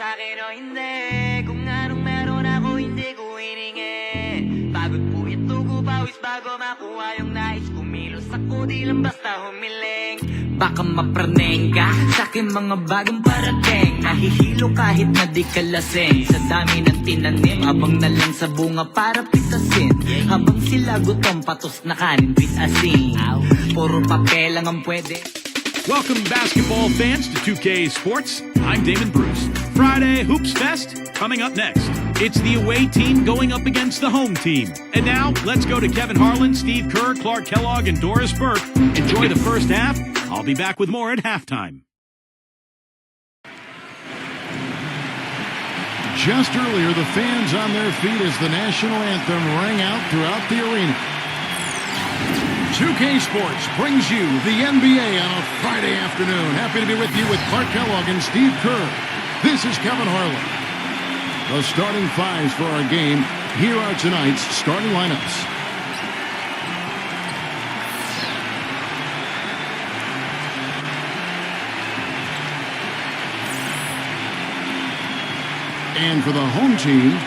sa'kin o hindi. Kung anong meron ako hindi ko hiningi. Pagod po ito ko pawis bago makuha yung nais. Kumilos ako di lang basta humiling. Baka mapraneng ka sa'kin mga bagong parating. Nahihilo kahit na di ka lasing. Sa dami ng tinanim habang na lang sa bunga para pitasin. Habang sila gutom patos na kanin with asin. Puro papel lang ang pwede. Welcome basketball fans to 2K Sports. I'm Damon Bruce. Friday Hoops Fest coming up next. It's the away team going up against the home team. And now let's go to Kevin Harlan, Steve Kerr, Clark Kellogg, and Doris Burke. Enjoy the first half. I'll be back with more at halftime. Just earlier, the fans on their feet as the national anthem rang out throughout the arena. 2K Sports brings you the NBA on a Friday afternoon. Happy to be with you with Clark Kellogg and Steve Kerr. This is Kevin Harlan. The starting fives for our game. Here are tonight's starting lineups. And for the home team,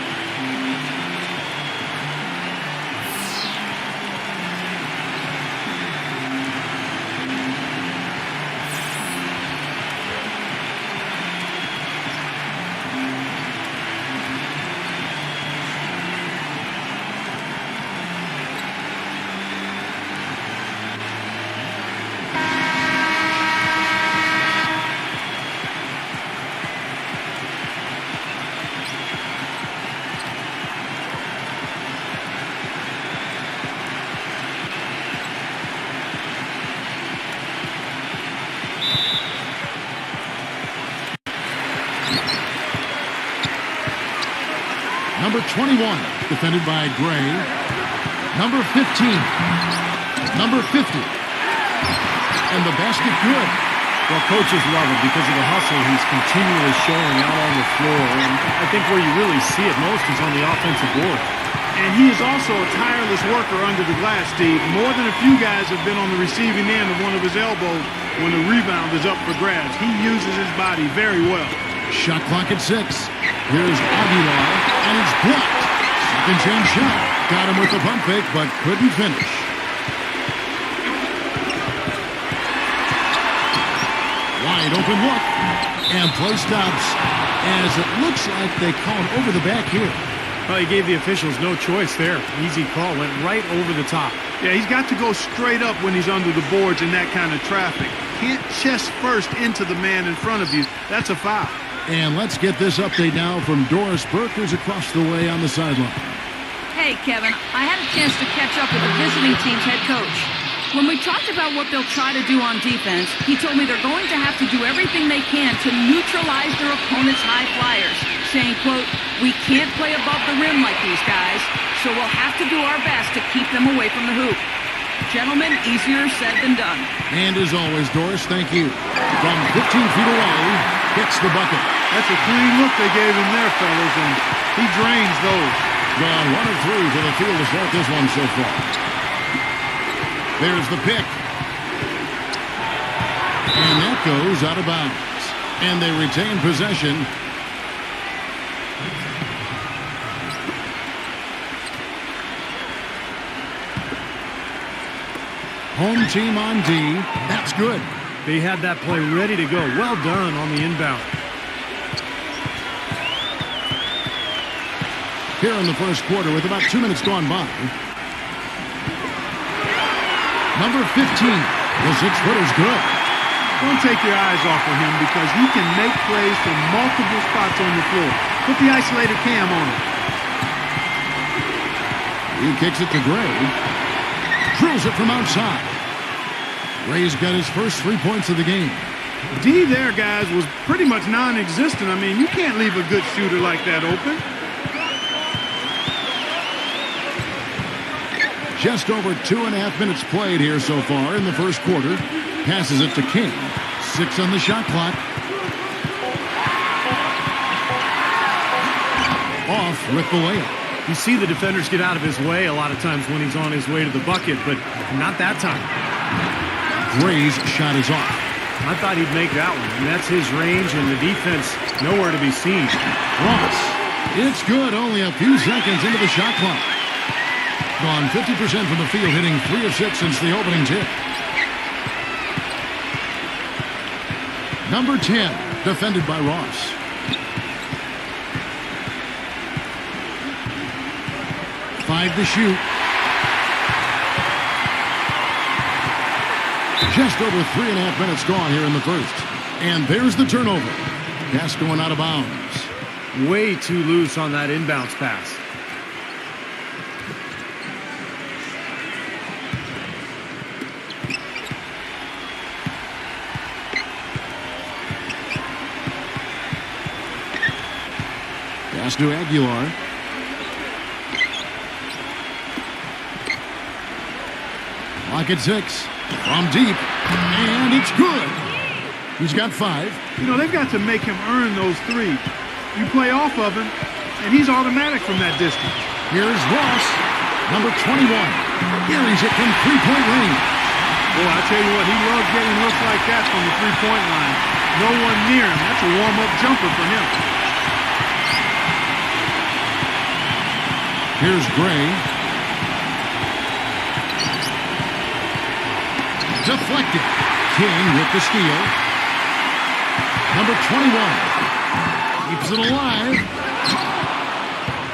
number 21, defended by Gray. Number 15. Number 50. And the basket good. Well, coaches love him because of the hustle he's continually showing out on the floor. And I think where you really see it most is on the offensive board. And he is also a tireless worker under the glass, Steve. More than a few guys have been on the receiving end of one of his elbows when the rebound is up for grabs. He uses his body very well. Shot clock at 6. Here's Aguilar, and it's blocked. Second chance shot. Got him with the pump fake, but couldn't finish. Wide open look. And play stops as it looks like they call him over the back here. Well, he gave the officials no choice there. Easy call. Went right over the top. Yeah, he's got to go straight up when he's under the boards in that kind of traffic. Can't chest first into the man in front of you. That's a foul. And let's get this update now from Doris Burke, who's across the way on the sideline. Hey, Kevin, I had a chance to catch up with the visiting team's head coach. When we talked about what they'll try to do on defense, he told me they're going to have to do everything they can to neutralize their opponent's high flyers, saying, quote, "We can't play above the rim like these guys, so we'll have to do our best to keep them away from the hoop." Gentlemen, easier said than done. And as always, Doris, thank you. From 15 feet away, hits the bucket. That's a clean look they gave him there, fellas, and he drains those. Gone 1 of 3 for the field to start this one so far. There's the pick. And that goes out of bounds. And they retain possession. Home team on D. That's good. They had that play ready to go. Well done on the inbound. Here in the first quarter with about 2 minutes gone by. Number 15. The 6-footer's good. Don't take your eyes off of him because he can make plays from multiple spots on the floor. Put the isolated cam on him. He kicks it to Gray. Drills it from outside. Gray's got his first 3 points of the game. D there, guys, was pretty much non-existent. I mean, you can't leave a good shooter like that open. Just over 2.5 minutes played here so far in the first quarter. Passes it to King. 6 on the shot clock. Off with the layup. You see the defenders get out of his way a lot of times when he's on his way to the bucket, but not that time. Gray's shot is off. I thought he'd make that one. And that's his range, and the defense nowhere to be seen. Ross. It's good. Only a few seconds into the shot clock. Gone 50% from the field, hitting 3 of 6 since the opening tip. Number 10, defended by Ross. Five to shoot. Just over 3.5 minutes gone here in the first. And there's the turnover. Pass going out of bounds. Way too loose on that inbounds pass. Pass to Aguilar. Lock at 6. From deep. And it's good. He's got 5. You know, they've got to make him earn those threes. You play off of him, and he's automatic from that distance. Here's Ross, number 21. Carries it from three-point range. Boy, I tell you what, he loves getting looks like that from the three-point line. No one near him. That's a warm-up jumper for him. Here's Gray. Deflected. King with the steal. Number 21. Keeps it alive.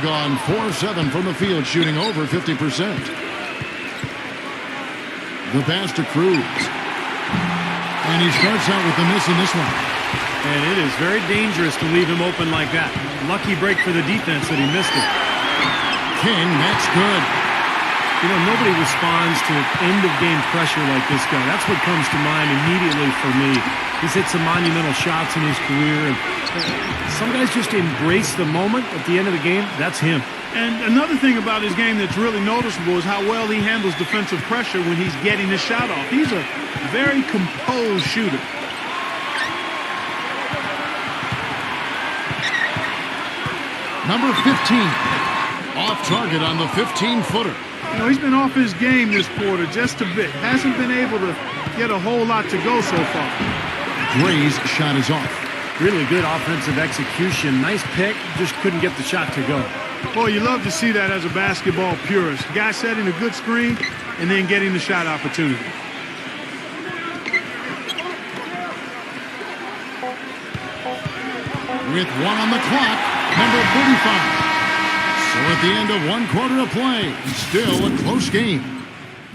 Gone 4-7 from the field, shooting over 50%. The pass to Cruz. And he starts out with the miss in this one. And it is very dangerous to leave him open like that. Lucky break for the defense that he missed it. King, that's good. You know, nobody responds to end-of-game pressure like this guy. That's what comes to mind immediately for me. He's hit some monumental shots in his career. And some guys just embrace the moment at the end of the game. That's him. And another thing about his game that's really noticeable is how well he handles defensive pressure when he's getting his shot off. He's a very composed shooter. Number 15. Off target on the 15-footer. You know, he's been off his game this quarter just a bit. Hasn't been able to get a whole lot to go so far. Gray's shot is off. Really good offensive execution. Nice pick. Just couldn't get the shot to go. Boy, you love to see that as a basketball purist. Guy setting a good screen and then getting the shot opportunity. With 1 on the clock, number 35. So at the end of 1 quarter of play, still a close game.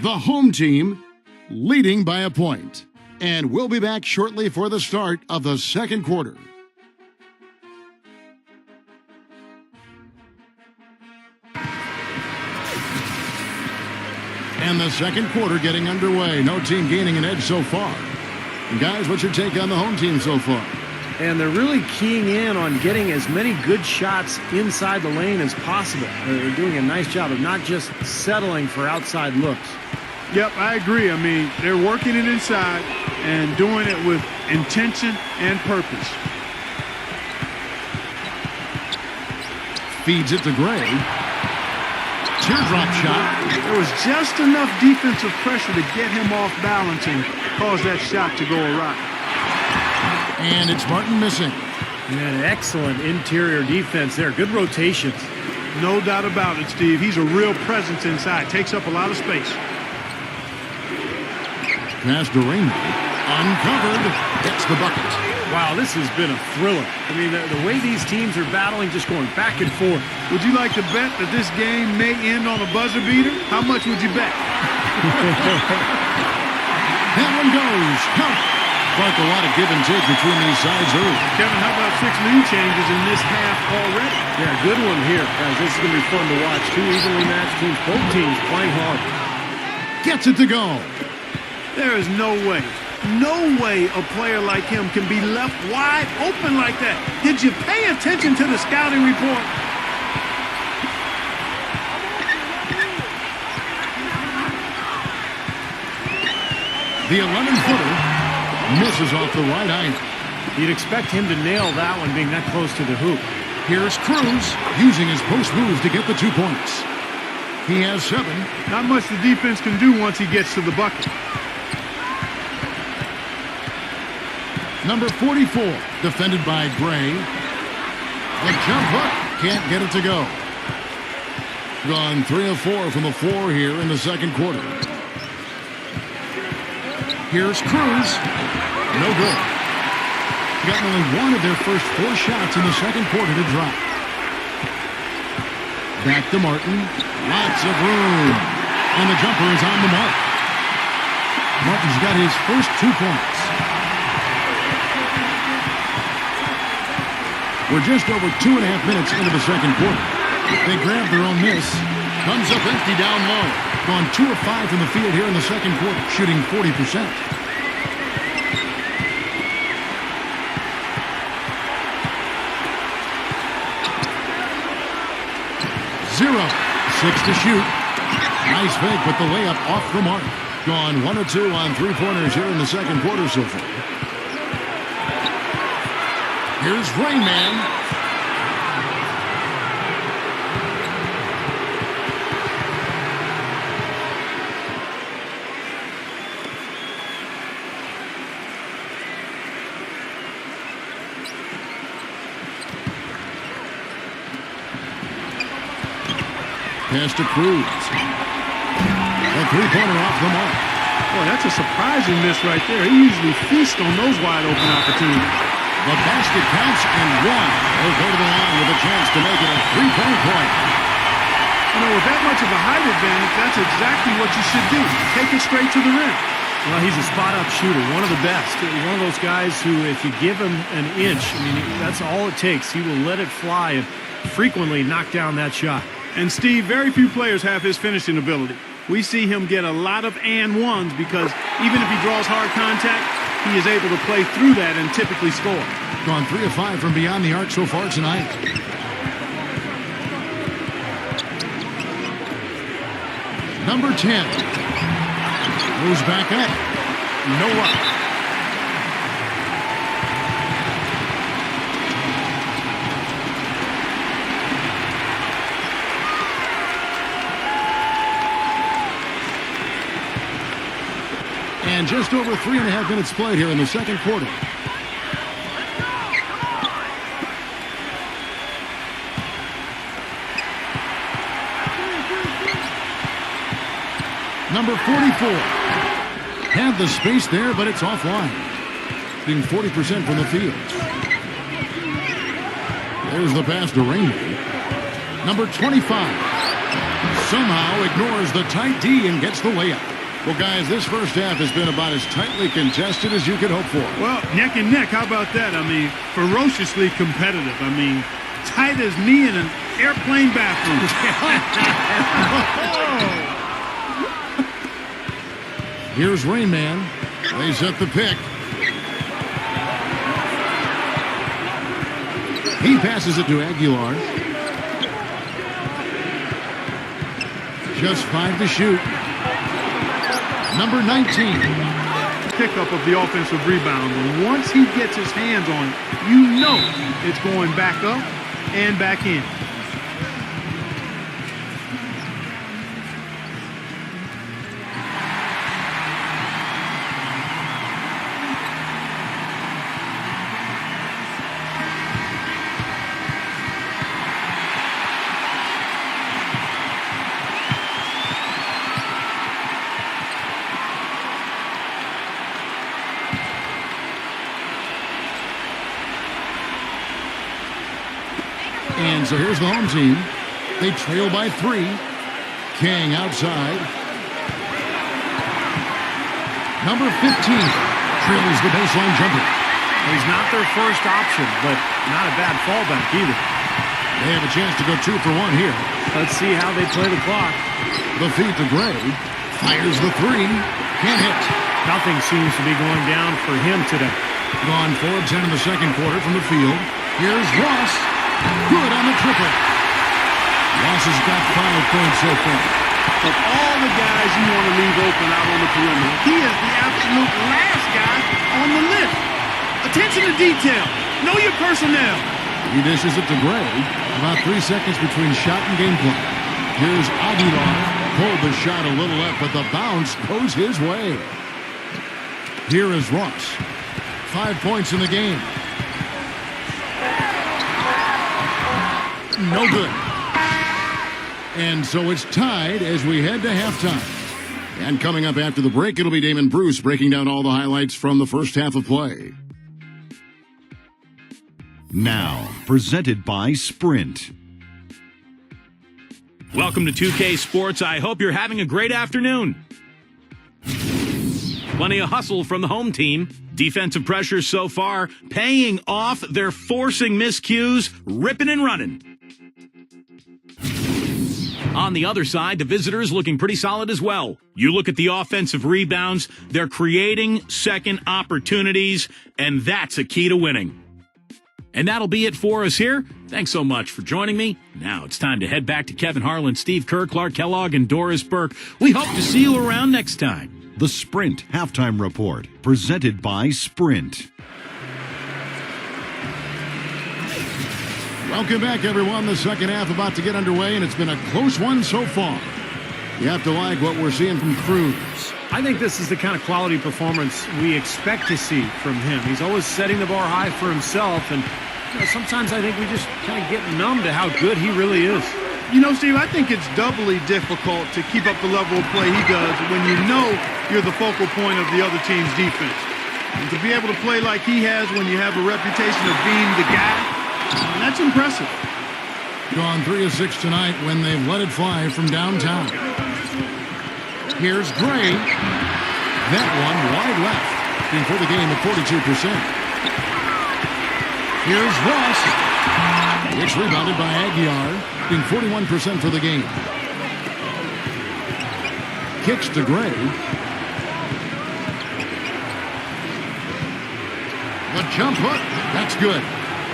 The home team leading by a point. And we'll be back shortly for the start of the second quarter. And the second quarter getting underway. No team gaining an edge so far. And guys, what's your take on the home team so far? And they're really keying in on getting as many good shots inside the lane as possible. They're doing a nice job of not just settling for outside looks. Yep, I agree. I mean, they're working it inside and doing it with intention and purpose. Feeds it to Gray. Teardrop shot. There was just enough defensive pressure to get him off balance and cause that shot to go awry. And it's Martin missing. And excellent interior defense there. Good rotations. No doubt about it, Steve. He's a real presence inside. Takes up a lot of space. Pass to Raymond. Uncovered. Gets the bucket. Wow, this has been a thriller. I mean, the way these teams are battling, just going back and forth. Would you like to bet that this game may end on a buzzer beater? How much would you bet? That one goes. Count. Like a lot of give and take between these sides early. Kevin, how about 6 lead changes in this half already? Yeah, good one here. Guys, this is going to be fun to watch. 2 evenly matched teams, both teams playing hard. Gets it to go. There is no way a player like him can be left wide open like that. Did you pay attention to the scouting report? The 11-footer misses off the right iron. You'd expect him to nail that one being that close to the hoop. Here's Cruz using his post move to get the 2 points. He has 7. Not much the defense can do once he gets to the bucket. Number 44, defended by Gray. The jump hook, can't get it to go. Gone 3 of 4 from the floor here in the second quarter. Here's Cruz. No good. Got only one of their first 4 shots in the second quarter to drop. Back to Martin. Lots of room. And the jumper is on the mark. Martin's got his first 2 points. We're just over 2.5 minutes into the second quarter. They grab their own miss. Comes up empty down low. Gone 2 of 5 from the field here in the second quarter, shooting 40%. Zero. 6 to shoot. Nice fake, but the layup off the mark. Gone 1 of 2 on 3-pointers here in the second quarter so far. Here's Rayman. Pass to Cruz. A 3-pointer off the mark. Boy, that's a surprising miss right there. He usually feasts on those wide open opportunities. The basket counts and one. He'll go to the line with a chance to make it a 3-point play. You know, with that much of a height advantage, that's exactly what you should do. Take it straight to the rim. Well, he's a spot-up shooter, one of the best. One of those guys who, if you give him an inch, I mean, that's all it takes. He will let it fly and frequently knock down that shot. And, Steve, very few players have his finishing ability. We see him get a lot of and ones because even if he draws hard contact, he is able to play through that and typically score. Gone 3 of 5 from beyond the arc so far tonight. Number 10. Moves back up. No luck. And just over 3.5 minutes played here in the second quarter. Number 44. Had the space there, but it's offline. Being 40% from the field. There's the pass to Rainbow. Number 25. Somehow ignores the tight D and gets the layup. Well, guys, this first half has been about as tightly contested as you could hope for. Well, neck and neck, how about that? I mean, ferociously competitive. I mean, tight as me in an airplane bathroom. Here's Rayman. They set the pick. He passes it to Aguilar. Just 5 to shoot. Number 19. Pickup of the offensive rebound. And once he gets his hands on it, you know it's going back up and back in. And so here's the home team. They trail by 3. King outside. Number 15 trails the baseline jumper. He's not their first option, but not a bad fallback either. They have a chance to go 2 for 1 here. Let's see how they play the clock. The feed to Gray. Fires the 3. Can't hit. Nothing seems to be going down for him today. Gone 4 of 10 in the second quarter from the field. Here's Ross. Good on the triple. Ross has got 5 points so far. Of all the guys you want to leave open out on the perimeter, he is the absolute last guy on the list. Attention to detail. Know your personnel. He dishes it to Gray. About 3 seconds between shot and game plan. Here's Aguilar. Pulled the shot a little up, but the bounce goes his way. Here is Ross. 5 points in the game. No good. And so it's tied as we head to halftime. And coming up after the break, it'll be Damon Bruce breaking down all the highlights from the first half of play. Now, presented by Sprint. Welcome to 2K Sports. I hope you're having a great afternoon. Plenty of hustle from the home team. Defensive pressure so far paying off. They're forcing miscues, ripping and running. On the other side, the visitors looking pretty solid as well. You look at the offensive rebounds, they're creating second opportunities, and that's a key to winning. And that'll be it for us here. Thanks so much for joining me. Now it's time to head back to Kevin Harlan, Steve Kerr, Clark Kellogg, and Doris Burke. We hope to see you around next time. The Sprint Halftime Report, presented by Sprint. Welcome back, everyone. The second half about to get underway, and it's been a close one so far. You have to like what we're seeing from Cruz. I think this is the kind of quality performance we expect to see from him. He's always setting the bar high for himself, and sometimes I think we just kind of get numb to how good he really is. You know, Steve, I think it's doubly difficult to keep up the level of play he does when you know you're the focal point of the other team's defense. And to be able to play like he has when you have a reputation of being the guy, that's impressive. Gone 3 of 6 tonight when they've let it fly from downtown. Here's Gray. That one wide left. Before the game at 42%. Here's Ross. It's rebounded by Aguiar, being 41% for the game. Kicks to Gray. The jump hook. That's good.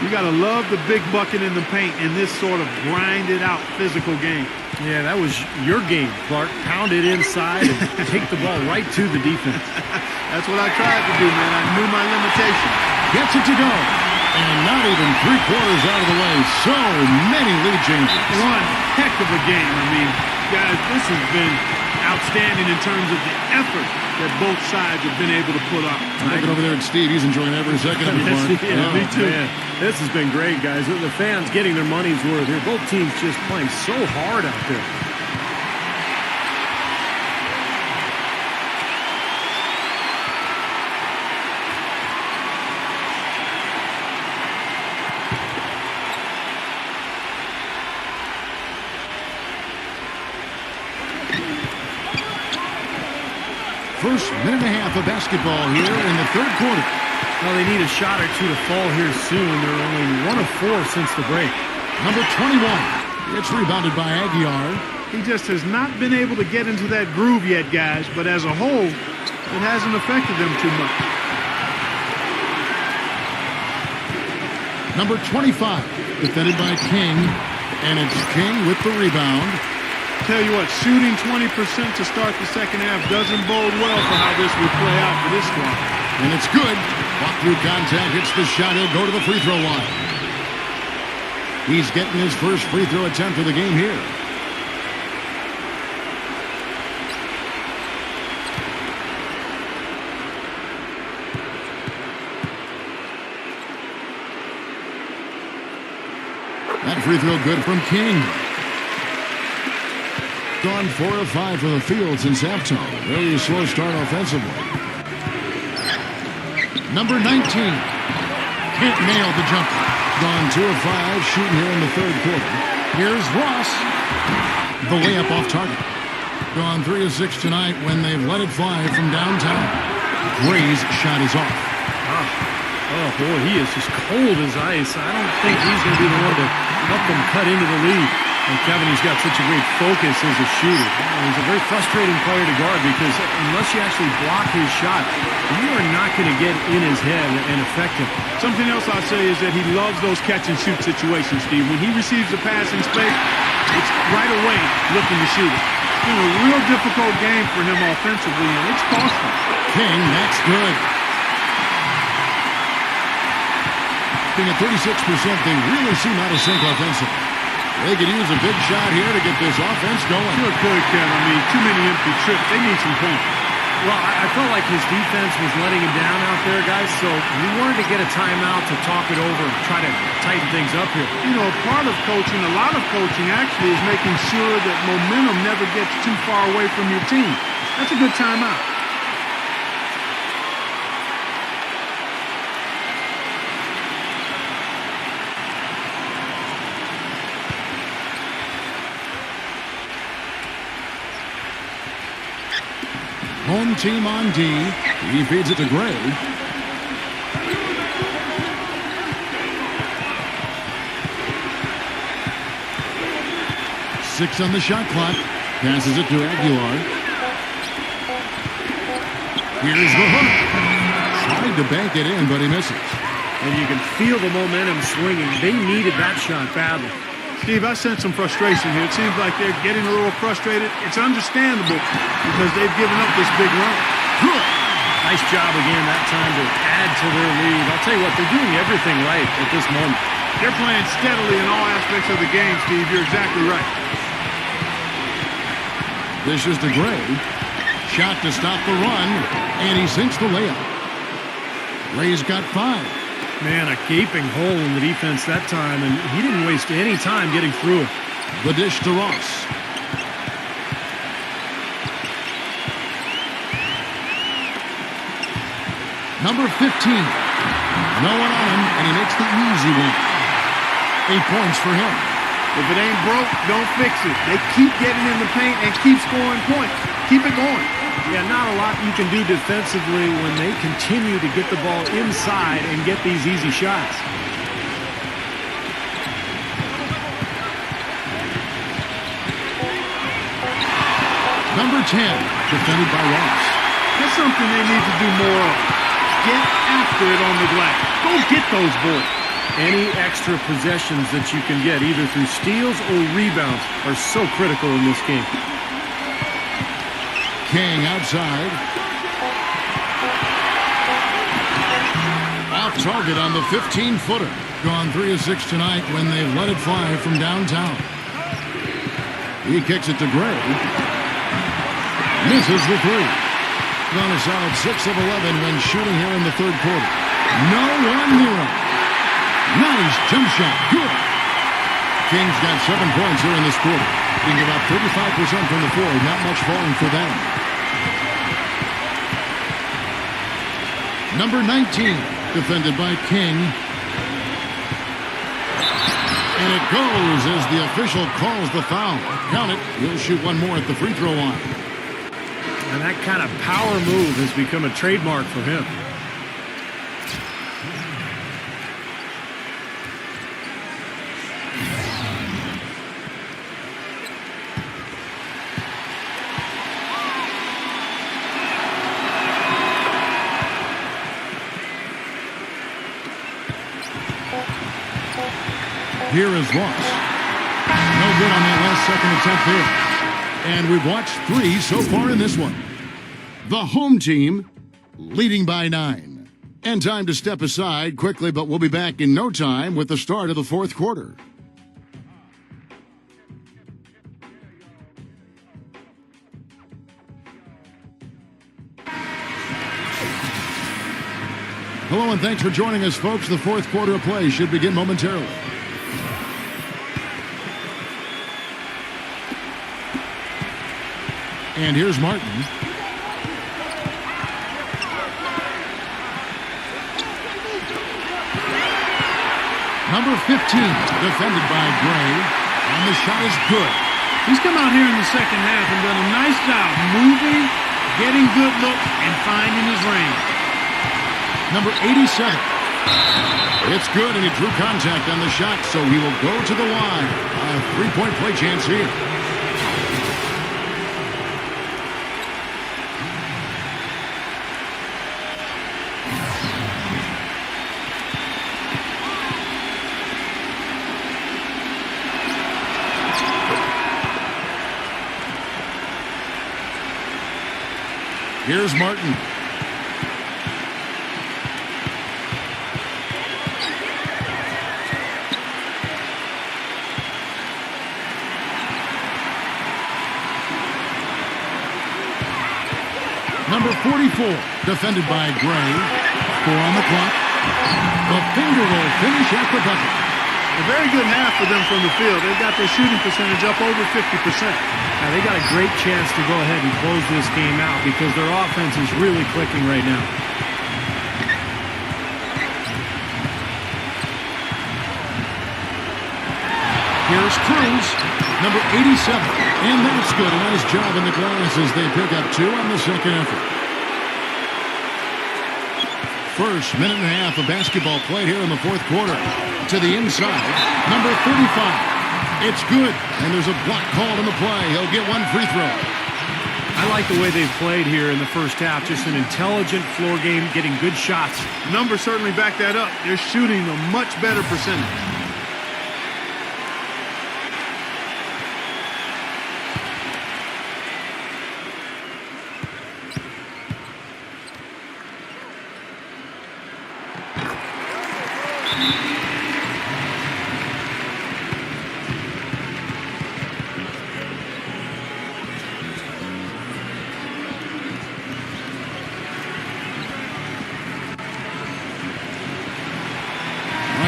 You got to love the big bucket in the paint in this sort of grinded-out physical game. Yeah, that was your game, Clark. Pound it inside and take the ball right to the defense. That's what I tried to do, man. I knew my limitation. Gets it to go. And not even 3 quarters out of the way. So many lead changes. One heck of a game. I mean, guys, this has been outstanding in terms of the effort that both sides have been able to put up. Looking over there at Steve. He's enjoying every second of it. Yeah, me too. Man. This has been great, guys. The fans getting their money's worth here. Both teams just playing so hard out there. First minute and a half of basketball here in the third quarter. Well, they need a shot or two to fall here soon. They're only 1 of 4 since the break. Number 21. It's rebounded by Aguiar. He just has not been able to get into that groove yet, guys. But as a whole, it hasn't affected them too much. Number 25. Defended by King. And it's King with the rebound. Tell you what, shooting 20% to start the second half doesn't bode well for how this will play out for this squad. And it's good. Walk through contact, hits the shot. He'll go to the free throw line. He's getting his first free throw attempt of the game here. That free throw good from King. Gone 4 of 5 from the field since halftime. Very slow start offensively. Number 19. Can't nail the jumper. Gone 2 of 5 shooting here in the third quarter. Here's Ross. The layup off target. Gone 3 of 6 tonight when they've let it fly from downtown. Gray's shot is off. Oh, boy, he is just cold as ice. I don't think he's going to be the one to help them cut into the lead. And Kevin, he's got such a great focus as a shooter. He's a very frustrating player to guard because unless you actually block his shot, you are not going to get in his head and affect him. Something else I'll say is that he loves those catch-and-shoot situations, Steve. When he receives the pass in space, it's right away looking to shoot it. It's been a real difficult game for him offensively, and it's costly. King, that's good. Being at 36%, they really seem out of sync offensively. They could use a big shot here to get this offense going. Sure could, Kevin. I mean, too many empty trips. They need some points. Well, I felt like his defense was letting him down out there, guys, so he wanted to get a timeout to talk it over and try to tighten things up here. You know, part of coaching, a lot of coaching actually is making sure that momentum never gets too far away from your team. That's a good timeout. Home team on D. He feeds it to Gray. Six on the shot clock. Passes it to Aguilar. Here's the hook. Tried to bank it in, but he misses. And you can feel the momentum swinging. They needed that shot badly. Steve, I sense some frustration here. It seems like they're getting a little frustrated. It's understandable because they've given up this big run. Nice job again that time to add to their lead. I'll tell you what, they're doing everything right at this moment. They're playing steadily in all aspects of the game, Steve. You're exactly right. This is to Gray. Shot to stop the run, and he sinks the layup. Gray's got 5. Man, a gaping hole in the defense that time, and he didn't waste any time getting through it. The dish to Ross. Number 15. No one on him, and he makes the easy one. 8 points for him. If it ain't broke, don't fix it. They keep getting in the paint and keep scoring points. Keep it going. Yeah, not a lot you can do defensively when they continue to get the ball inside and get these easy shots. Number 10, defended by Ross. That's something they need to do more of. Get after it on the glass. Go get those boards. Any extra possessions that you can get, either through steals or rebounds, are so critical in this game. King outside. Off target on the 15-footer. Gone 3 of 6 tonight when they've let it fly from downtown. He kicks it to Gray. Misses the 3. Gone a solid 6 of 11 when shooting here in the third quarter. No one near him. Nice jump shot. Good. Kings got 7 points here in this quarter. Being about 35% from the floor. Not much falling for them. Number 19, defended by King. And it goes as the official calls the foul. Count it. He'll shoot one more at the free throw line. And that kind of power move has become a trademark for him. Here is Ross. No good on that last second attempt there. And we've watched 3 so far in this one. The home team leading by 9. And time to step aside quickly, but we'll be back in no time with the start of the fourth quarter. Hello and thanks for joining us, folks. The fourth quarter of play should begin momentarily. And here's Martin. Number 15, defended by Gray. And the shot is good. He's come out here in the second half and done a nice job moving, getting good looks, and finding his range. Number 87. It's good, and he drew contact on the shot, so he will go to the line. A three-point play chance here. Here's Martin. Number 14, 4. Defended by Gray. 4 on the clock. The finger will finish at the bucket. A very good half for them from the field. They've got their shooting percentage up over 50%. Now, they got a great chance to go ahead and close this game out because their offense is really clicking right now. Here's Cruz, number 87. And that's good. A nice job in the glass as they pick up 2 on the second effort. First minute and a half of basketball played here in the fourth quarter. To the inside, number 35. It's good, and there's a block called on the play. He'll get 1 free throw. I like the way they've played here in the first half. Just an intelligent floor game, getting good shots. Numbers certainly back that up. They're shooting a much better percentage.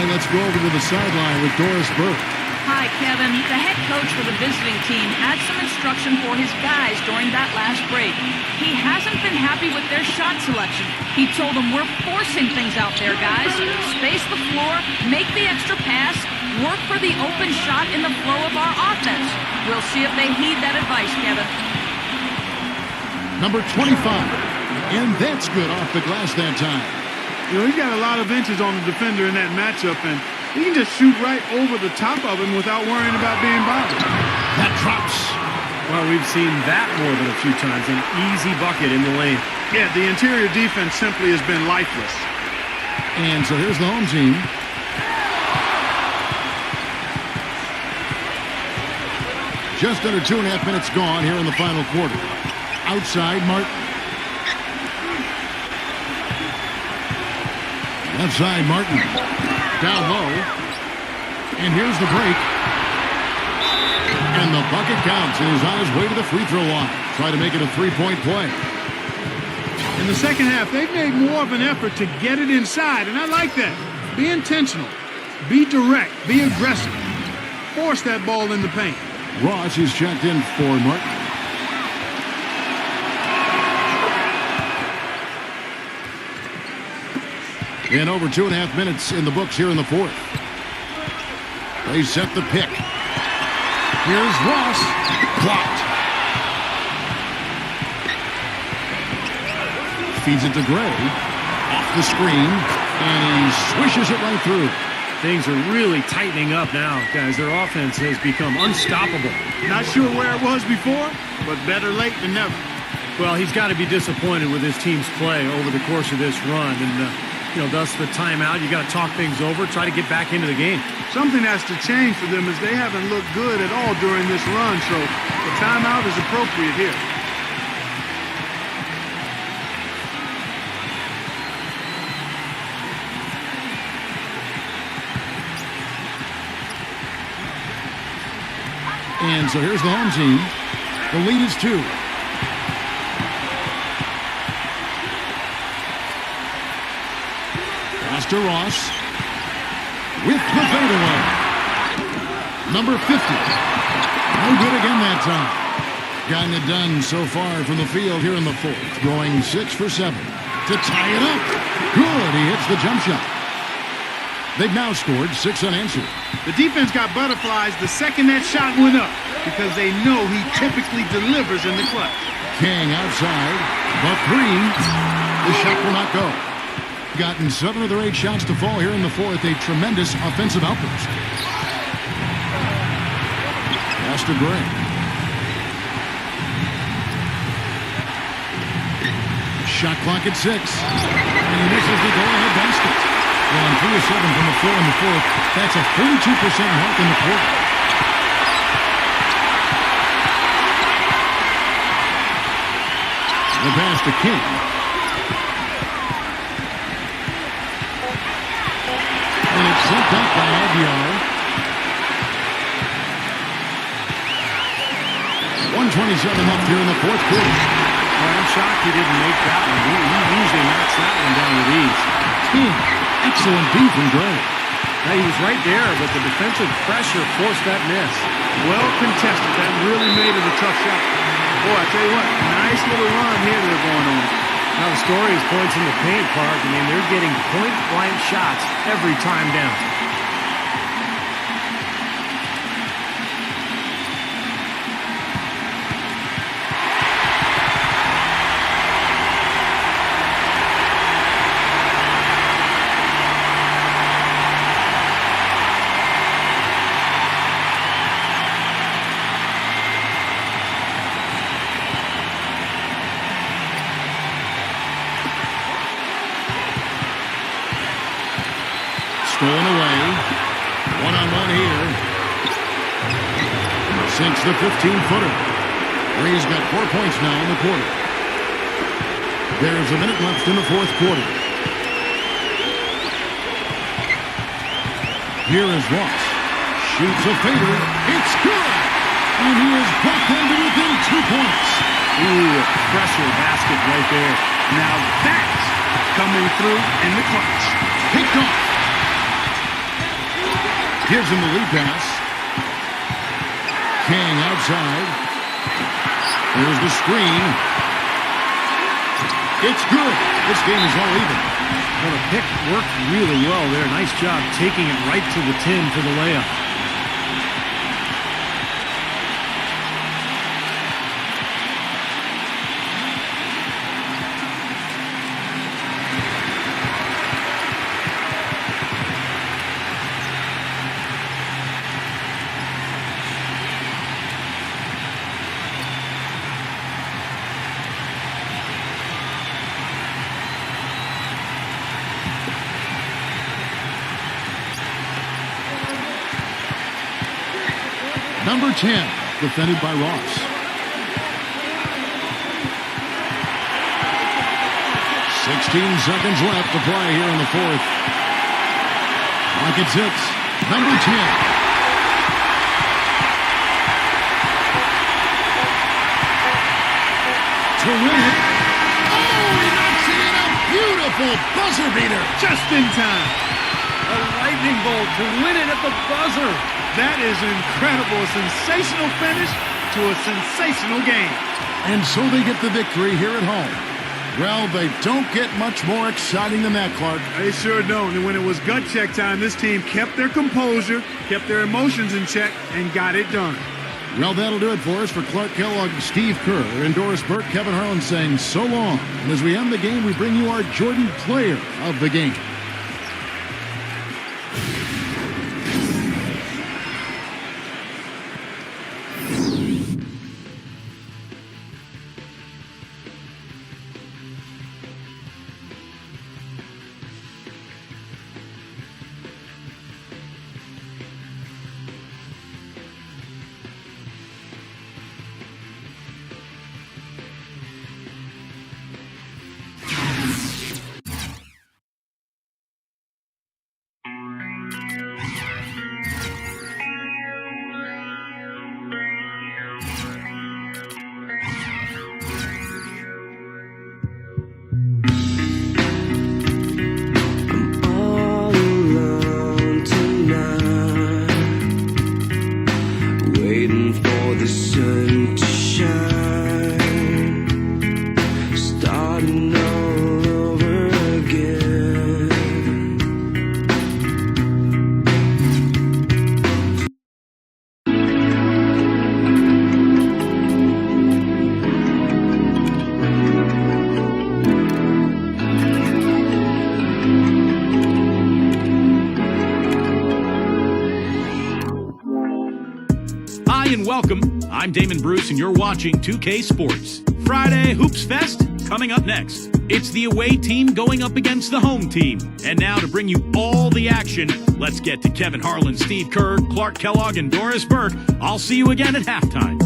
Let's go over to the sideline with Doris Burke. Hi, Kevin. The head coach for the visiting team had some instruction for his guys during that last break. He hasn't been happy with their shot selection. He told them, we're forcing things out there, guys. Space the floor, make the extra pass, work for the open shot in the flow of our offense. We'll see if they heed that advice, Kevin. Number 25. And that's good off the glass that time. You know, he got a lot of inches on the defender in that matchup, and he can just shoot right over the top of him without worrying about being bothered. That drops. Well, we've seen that more than a few times. An easy bucket in the lane. Yeah, the interior defense simply has been lifeless. And so here's the home team. Just under 2.5 minutes gone here in the final quarter. Outside, Martin. Left side, Martin. Down low. And here's the break. And the bucket counts. And he's on his way to the free throw line. Try to make it a 3-point play. In the second half, they've made more of an effort to get it inside, and I like that. Be intentional. Be direct. Be aggressive. Force that ball in the paint. Ross is checked in for Martin. And over 2.5 minutes in the books here in the fourth. They set the pick. Here's Ross. Blocked. Feeds it to Gray. Off the screen. And he swishes it right through. Things are really tightening up now, guys. Their offense has become unstoppable. Not sure where it was before, but better late than never. Well, he's got to be disappointed with his team's play over the course of this run. And, thus the timeout. You got to talk things over, try to get back into the game. Something has to change for them as they haven't looked good at all during this run, so the timeout is appropriate here. And so here's the home team. The lead is 2. To Ross with the fadeaway. Number 50. No good again that time. Gotten it done so far from the field here in the fourth. Going 6 for 7 to tie it up. Good. He hits the jump shot. They've now scored 6 unanswered. The defense got butterflies the second that shot went up because they know he typically delivers in the clutch. King outside. The 3. The shot will not go. Gotten 7 of their 8 shots to fall here in the fourth. A tremendous offensive outburst. Pass to Gray. Shot clock at 6. And he misses the go-ahead basket. Well, on 3 of 7 from the floor in the fourth. That's a 42% mark in the quarter. The pass to King. And it's sent back by Aguiar. 1:27 left here in the fourth quarter. Well, I'm shocked he didn't make that one. He usually knocks that one down with ease. Excellent D from Gray. Now, he was right there, but the defensive pressure forced that miss. Well contested. That really made it a tough shot. Boy, I tell you what, nice little run here they're going on. Now, the story is points in the paint, Clark. I mean, they're getting point-blank shots every time down. Stolen away. One-on-one here. Sinks the 15-footer. Ray's got 4 points now in the quarter. There's a minute left in the fourth quarter. Here is Ross. Shoots a fader. It's good! And he is back into within 2 points. Ooh, a pressure basket right there. Now that's coming through in the clutch. Picked off. Gives him the lead pass. King outside. Here's the screen. It's good. This game is all even. Well, the pick worked really well there. Nice job taking it right to the 10 for the layup. Number 10, defended by Ross. 16 seconds left to play here in the fourth. Rockets hits. Number 10. To win it. Oh, he knocks it in. A beautiful buzzer beater. Just in time. A lightning bolt to win it at the buzzer. That is incredible. A sensational finish to a sensational game. And so they get the victory here at home. Well, they don't get much more exciting than that, Clark. They sure don't. And when it was gut check time, this team kept their composure, kept their emotions in check, and got it done. Well, that'll do it for us. For Clark Kellogg, Steve Kerr, and Doris Burke, Kevin Harlan saying so long. And as we end the game, we bring you our Jordan Player of the Game. Welcome. I'm Damon Bruce, and you're watching 2K Sports. Friday Hoops Fest coming up next. It's the away team going up against the home team. And now to bring you all the action, let's get to Kevin Harlan, Steve Kerr, Clark Kellogg, and Doris Burke. I'll see you again at halftime.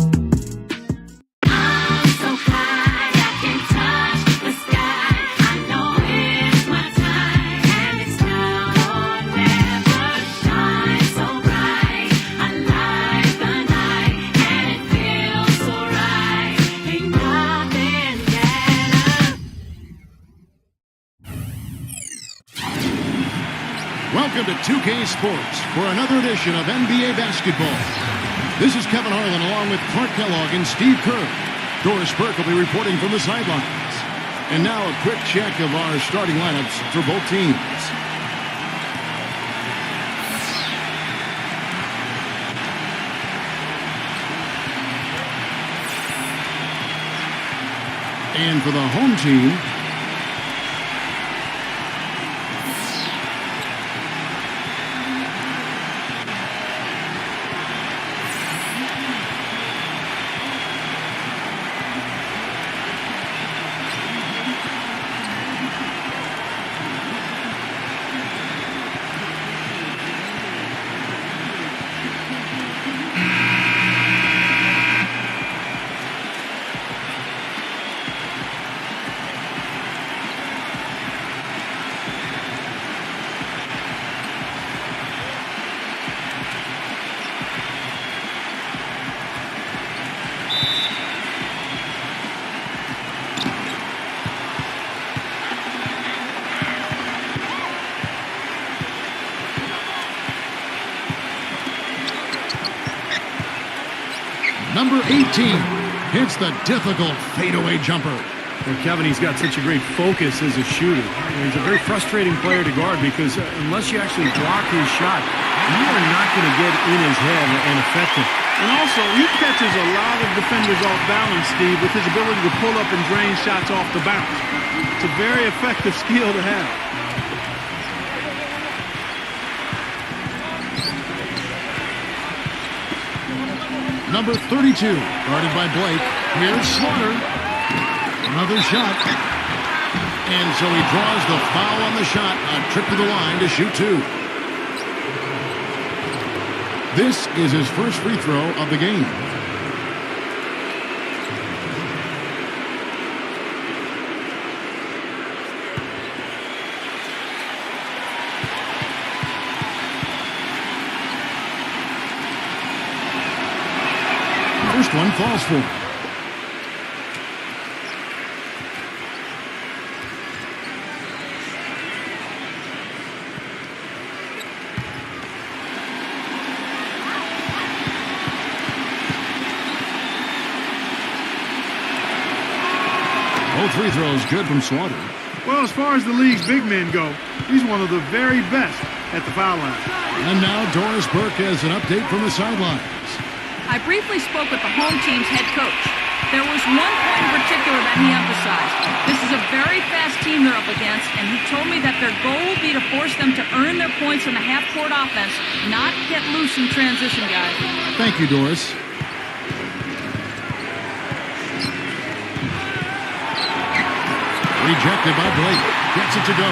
Welcome to 2K Sports for another edition of NBA basketball. This is Kevin Harlan along with Clark Kellogg and Steve Kerr. Doris Burke will be reporting from the sidelines. And now a quick check of our starting lineups for both teams. And for the home team, number 18 hits the difficult fadeaway jumper. Well, Kevin, he's got such a great focus as a shooter. He's a very frustrating player to guard because unless you actually block his shot, you are not going to get in his head and affect him. And also, he catches a lot of defenders off balance, Steve, with his ability to pull up and drain shots off the bounce. It's a very effective skill to have. Number 32, guarded by Blake. Here's Slaughter. Another shot. And so he draws the foul on the shot. A trip to the line to shoot two. This is his first free throw of the game. First one falls for him. Both free throws good from Slaughter. Well, as far as the league's big men go, he's one of the very best at the foul line. And now Doris Burke has an update from the sidelines. I briefly spoke with the home team's head coach. There was one point in particular that he emphasized. This is a very fast team they're up against, and he told me that their goal will be to force them to earn their points in the half-court offense, not get loose in transition, guys. Thank you, Doris. Rejected by Blake. Gets it to go.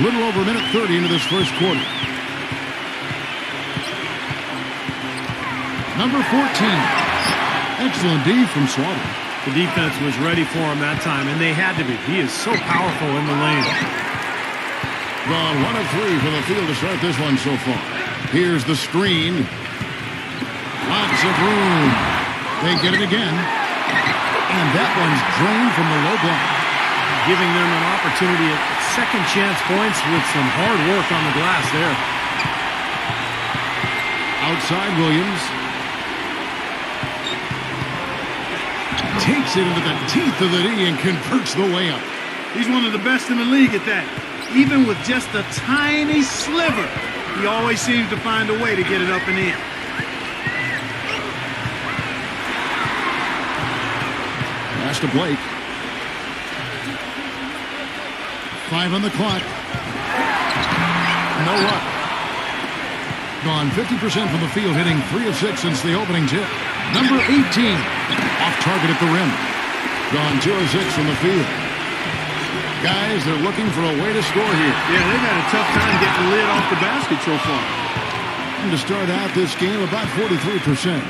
Little over a minute 30 into this first quarter. Number 14. Excellent D from Slaughter. The defense was ready for him that time, and they had to be. He is so powerful in the lane. Gone 1 of 3 for the field to start this one so far. Here's the screen. Lots of room. They get it again. And that one's drained from the low block. Giving them an opportunity at second chance points with some hard work on the glass there. Outside Williams. Takes it into the teeth of the D and converts the layup. He's one of the best in the league at that. Even with just a tiny sliver, he always seems to find a way to get it up and in. Pass to Blake. 5 on the clock. No luck. Gone 50% from the field, hitting 3 of 6 since the opening tip. Number 18, off target at the rim. Gone 2 of 6 from the field. Guys, they're looking for a way to score here. Yeah, they've had a tough time getting the lid off the basket so far. And to start out this game, about 43%.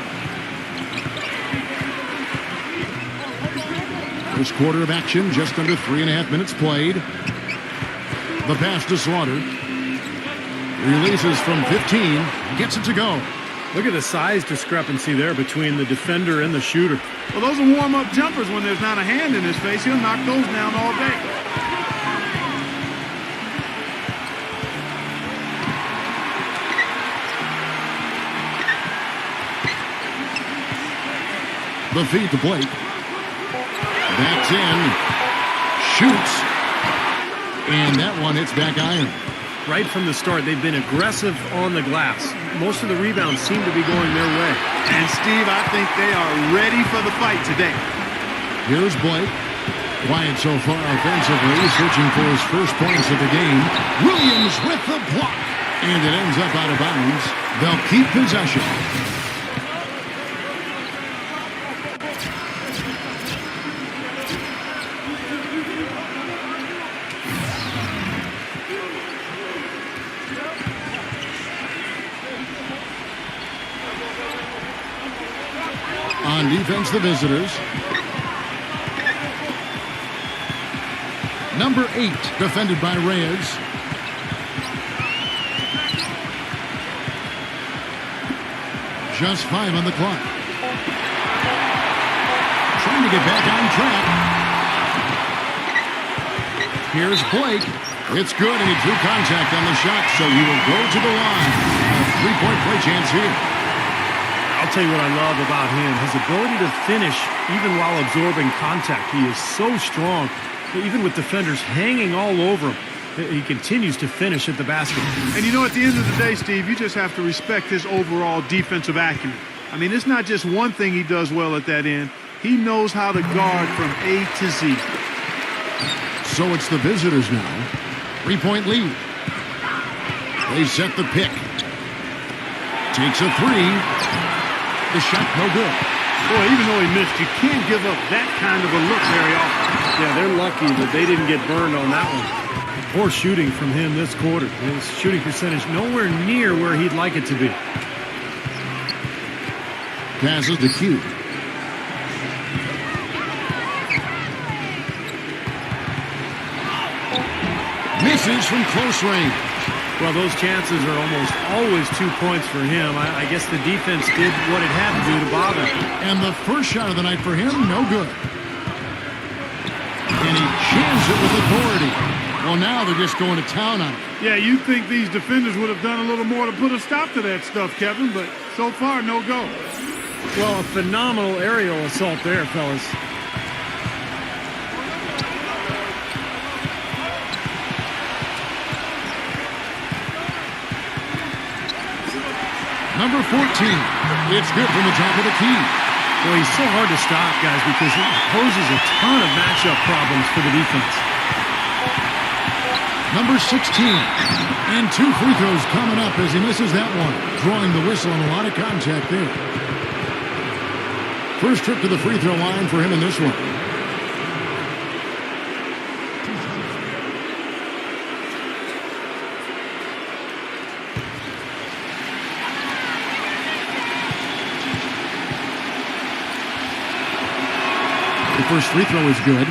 First quarter of action, just under 3.5 minutes played. The pass to Slaughter. Releases from 15. Gets it to go. Look at the size discrepancy there between the defender and the shooter. Well, those are warm-up jumpers. When there's not a hand in his face, he'll knock those down all day. The feed to Blake. That's in. Shoots. And that one hits back iron. Right from the start, they've been aggressive on the glass. Most of the rebounds seem to be going their way. And, Steve, I think they are ready for the fight today. Here's Blake. Quiet so far offensively, searching for his first points of the game. Williams with the block. And it ends up out of bounds. They'll keep possession. On defense, the visitors. Number 8, defended by Reyes. Just 5 on the clock. Trying to get back on track. Here's Blake. It's good, and he drew contact on the shot, so he will go to the line. A three-point play chance here. I'll tell you what I love about him. His ability to finish even while absorbing contact. He is so strong. Even with defenders hanging all over him, he continues to finish at the basket. And you know, at the end of the day, Steve, you just have to respect his overall defensive acumen. I mean, it's not just one thing he does well at that end. He knows how to guard from A to Z. So it's the visitors now. 3-point lead. They set the pick. Takes a three. The shot no good. Boy, even though he missed, you can't give up that kind of a look very often. Yeah, they're lucky that they didn't get burned on that one. Poor shooting from him this quarter. His shooting percentage nowhere near where he'd like it to be. Passes to Q. Misses from close range. Well, those chances are almost always 2 points for him. I guess the defense did what it had to do to bother him. And the first shot of the night for him, no good. And he jams it with authority. Well, now they're just going to town on it. Yeah, you'd think these defenders would have done a little more to put a stop to that stuff, Kevin, but so far, no go. Well, a phenomenal aerial assault there, fellas. Number 14. It's good from the top of the key. Well, he's so hard to stop, guys, because he poses a ton of matchup problems for the defense. Number 16. And 2 free throws coming up as he misses that one. Drawing the whistle and a lot of contact there. First trip to the free throw line for him in this one. The first free throw is good.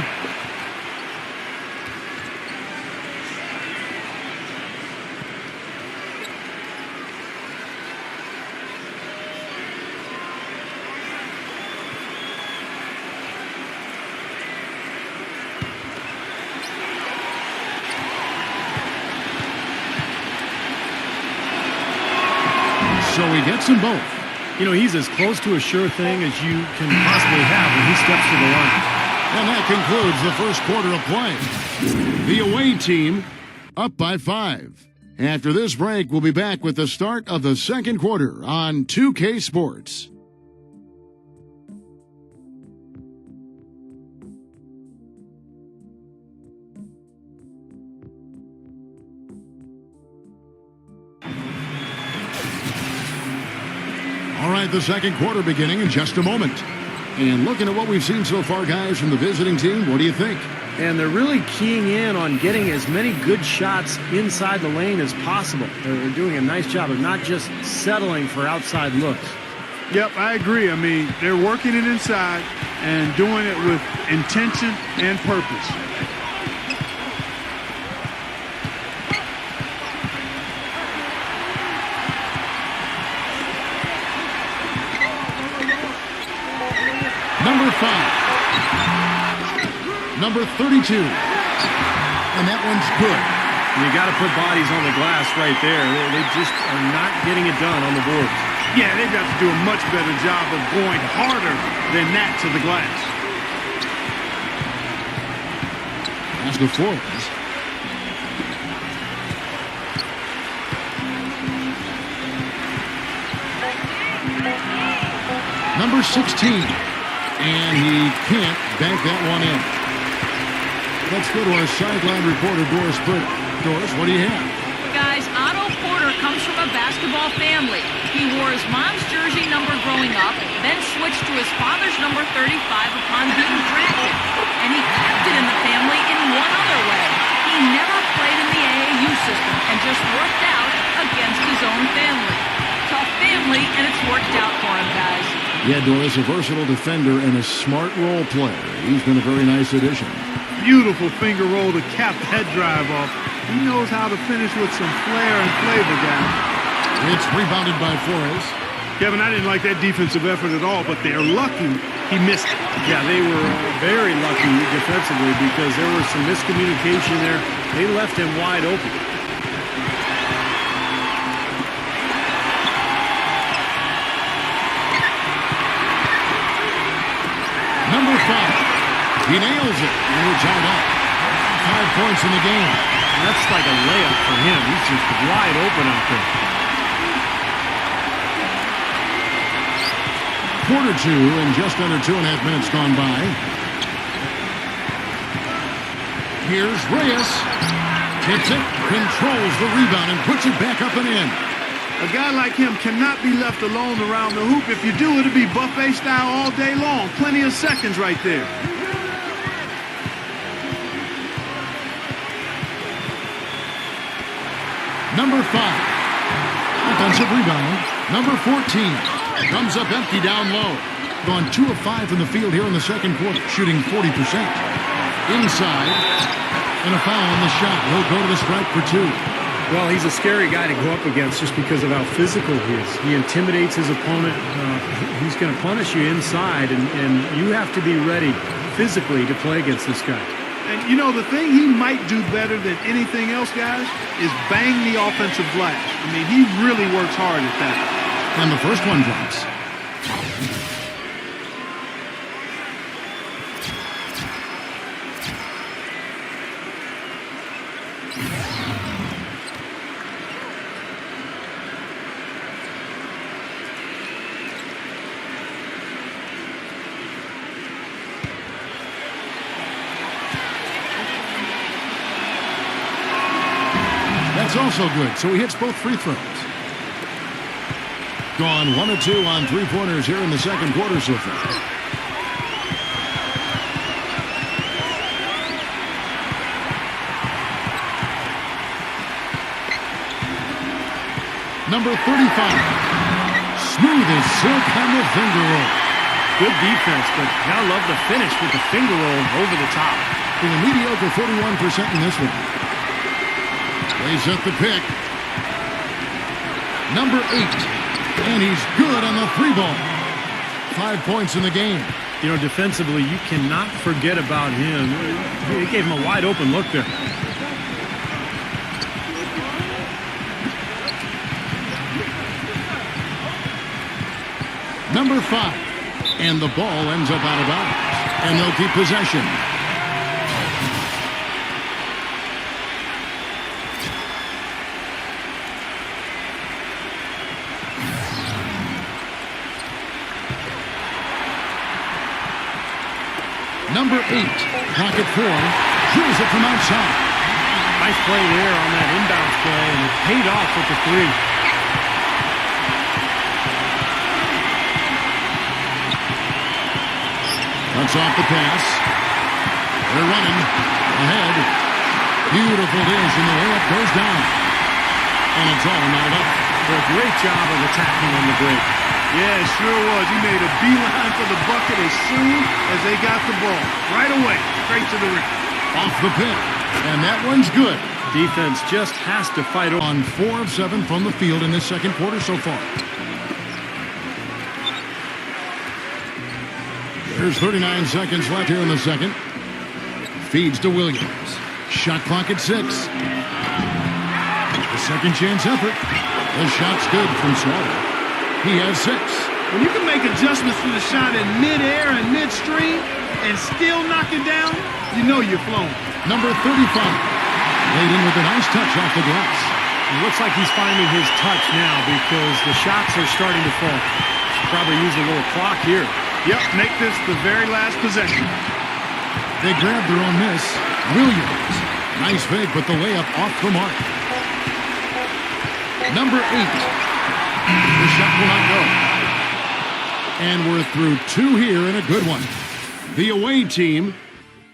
So he gets them both. You know, he's as close to a sure thing as you can possibly have when he steps to the line. And that concludes the first quarter of play. The away team up by 5. After this break, we'll be back with the start of the second quarter on 2K Sports. All right, the second quarter beginning in just a moment. And looking at what we've seen so far, guys, from the visiting team, what do you think? And they're really keying in on getting as many good shots inside the lane as possible. They're doing a nice job of not just settling for outside looks. Yep, I agree. I mean, they're working it inside and doing it with intention and purpose. Number 5. Number 32. And that one's good. You got to put bodies on the glass right there. They just are not getting it done on the boards. Yeah, they've got to do a much better job of going harder than that to the glass. Pass to Flores. Number 16. And he can't bank that one in. Let's go to our sideline reporter, Doris Britt. Doris, what do you have? Guys, Otto Porter comes from a basketball family. He wore his mom's jersey number growing up, then switched to his father's number 35 upon being drafted. And he kept it in the family in one other way. He never played in the AAU system and just worked out against his own family. Tough family, and it's worked out for him, guys. Yeah, Doris, a versatile defender and a smart role player. He's been a very nice addition. Beautiful finger roll to cap that drive off. He knows how to finish with some flair and flavor, guys. It's rebounded by Flores. Kevin, I didn't like that defensive effort at all, but they're lucky he missed it. Yeah, they were very lucky defensively because there was some miscommunication there. They left him wide open. Number 5. He nails it, and we're tied up. 5 points in the game. That's like a layup for him. He's just wide open out there. Quarter 2 and just under 2.5 minutes gone by. Here's Reyes. Hits it, controls the rebound, and puts it back up and in. A guy like him cannot be left alone around the hoop. If you do, it'll be buffet style all day long. Plenty of seconds right there. Number 5. Offensive rebound. Number 14. Comes up empty down low. Gone 2 of 5 from the field here in the second quarter, shooting 40%. Inside. And a foul on the shot. He'll go to the stripe for 2. Well, he's a scary guy to go up against just because of how physical he is. He intimidates his opponent. He's going to punish you inside, and you have to be ready physically to play against this guy. And, you know, the thing he might do better than anything else, guys, is bang the offensive glass. I mean, he really works hard at that. And the first one drops. That's also good, so he hits both free throws. Gone 1 of 2 on 3-pointers here in the second quarter so far. Number 35. Smooth as silk on the finger roll. Good defense, but I love the finish with the finger roll over the top. With a mediocre 41% in this one. Lays up the pick. Number 8. And he's good on the 3-ball. 5 points in the game. You know, defensively, you cannot forget about him. He gave him a wide open look there. Number 5. And the ball ends up out of bounds. And they'll keep possession. Number 8, pocket 4, drills it from outside. Nice play there on that inbounds play, and it paid off with the 3. Cuts off the pass. They're running ahead. Beautiful dish, and the layup goes down. And it's all knotted up. A great job of attacking on the break. Yeah, it sure was. He made a beeline for the bucket as soon as they got the ball. Right away, straight to the rim. Off the pick. And that one's good. Defense just has to fight on 4 of 7 from the field in this second quarter so far. There's 39 seconds left here in the second. Feeds to Williams. Shot clock at 6. A second chance effort. The shot's good from Slaughter. He has 6. When you can make adjustments to the shot in midair and midstream and still knock it down, you know you're flowing. Number 35. Laid in with a nice touch off the glass. It looks like he's finding his touch now because the shots are starting to fall. Should probably use a little clock here. Yep, make this the very last possession. They grab their own miss. Williams. Nice fake, but the layup off the mark. Number 8. The shot will not go. And we're through 2 here and a good one. The away team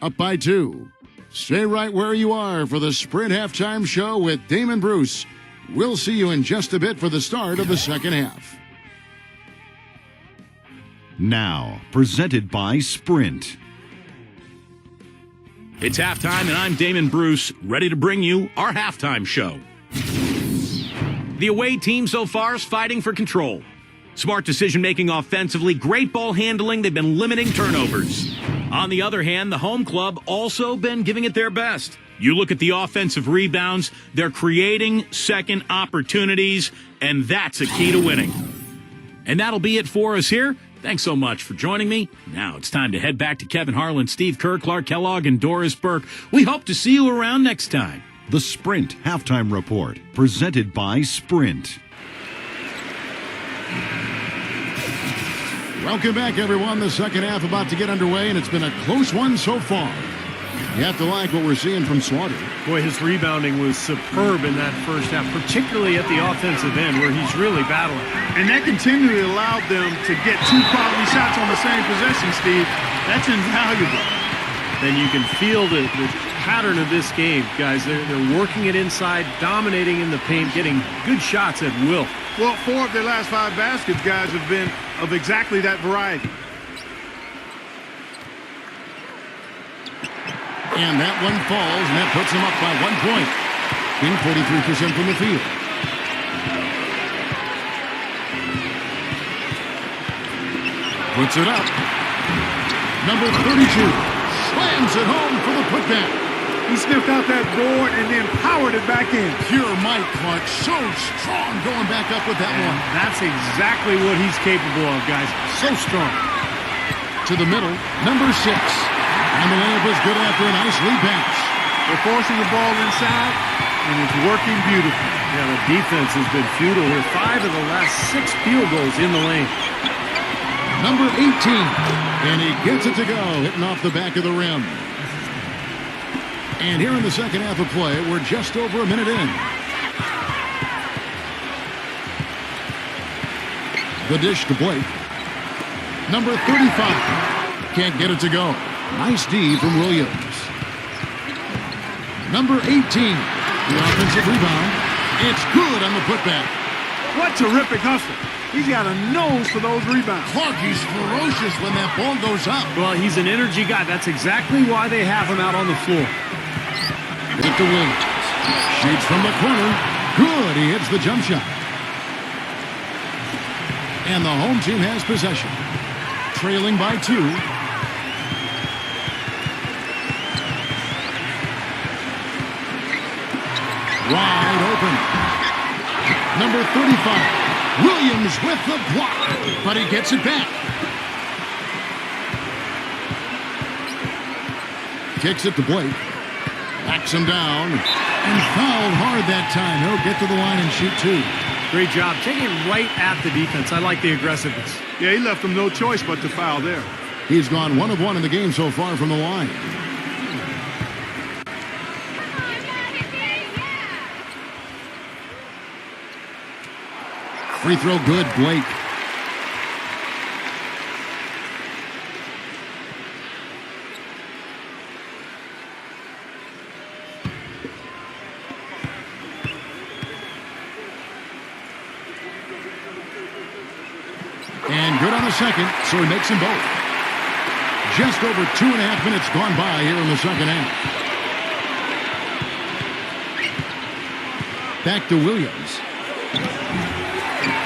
up by 2. Stay right where you are for the Sprint Halftime Show with Damon Bruce. We'll see you in just a bit for the start of the second half. Now, presented by Sprint. It's halftime, and I'm Damon Bruce, ready to bring you our halftime show. The away team so far is fighting for control. Smart decision-making offensively, great ball handling, they've been limiting turnovers. On the other hand, the home club also been giving it their best. You look at the offensive rebounds, they're creating second opportunities, and that's a key to winning. And that'll be it for us here. Thanks so much for joining me. Now it's time to head back to Kevin Harlan, Steve Kerr, Clark Kellogg, and Doris Burke. We hope to see you around next time. The Sprint Halftime Report, presented by Sprint. Welcome back, everyone. The second half about to get underway, and it's been a close one so far. You have to like what we're seeing from Slaughter. Boy, his rebounding was superb in that first half, particularly at the offensive end where he's really battling. And that continually allowed them to get 2 quality shots on the same possession, Steve. That's invaluable. Then you can feel the pattern of this game, guys. They're working it inside, dominating in the paint, getting good shots at will. Well, 4 of their last 5 baskets, guys, have been of exactly that variety. And that one falls, and that puts them up by 1 point. In 43% from the field. Puts it up. Number 32 slams it home for the putback. He sniffed out that board and then powered it back in. Pure Mike Clark, so strong going back up with that one. That's exactly what he's capable of, guys. So strong. To the middle, number 6. And the layup was good after a nice lead pass. They're forcing the ball inside, and it's working beautifully. Yeah, the defense has been futile here. 5 of the last 6 field goals in the lane. Number 18. And he gets it to go, hitting off the back of the rim. And here in the second half of play, we're just over a minute in. The dish to Blake. Number 35. Can't get it to go. Nice D from Williams. Number 18. The offensive rebound. It's good on the putback. What terrific hustle. He's got a nose for those rebounds. Clark, he's ferocious when that ball goes up. Well, he's an energy guy. That's exactly why they have him out on the floor. Get it to Williams. Shoots from the corner. Good. He hits the jump shot. And the home team has possession. Trailing by 2. Wide open. Number 35. Williams with the block. But he gets it back. Kicks it to Blake. Backs him down. And fouled hard that time. He'll get to the line and shoot 2. Great job. Taking it right at the defense. I like the aggressiveness. Yeah, he left them no choice but to foul there. He's gone 1 of 1 in the game so far from the line. Free throw good, Blake. And good on the second, so he makes them both. Just over 2.5 minutes gone by here in the second half. Back to Williams.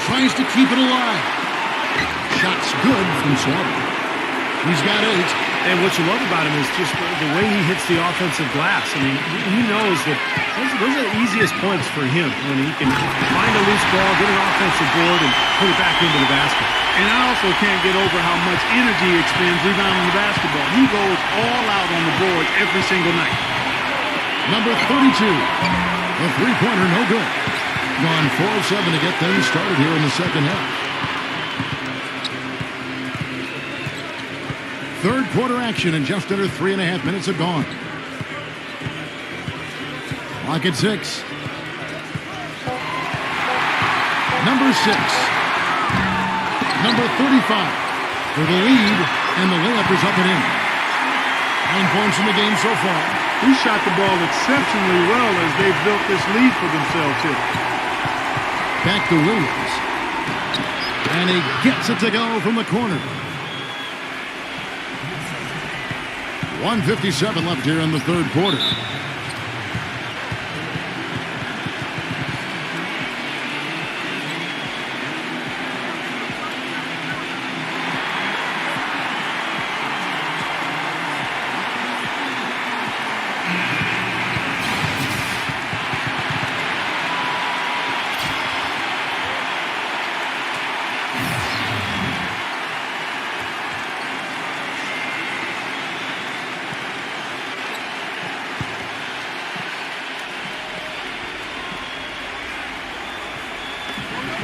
Tries to keep it alive. Shot's good from Slaughter. He's got 8. And what you love about him is just the way he hits the offensive glass. I mean, he knows that those are the easiest points for him when he can find a loose ball, get an offensive board, and put it back into the basket. And I also can't get over how much energy he expends rebounding the basketball. He goes all out on the board every single night. Number 32, the three-pointer, no good. Gone 4 of 7 to get things started here in the second half. Third quarter action, and just under 3.5 minutes have gone. Clock at 6. Number 6. Number 35 for the lead, and the layup is up and in. 9 points in the game so far. He shot the ball exceptionally well as they've built this lead for themselves here. Back to Williams. And he gets it to go from the corner. 1:57 left here in the third quarter.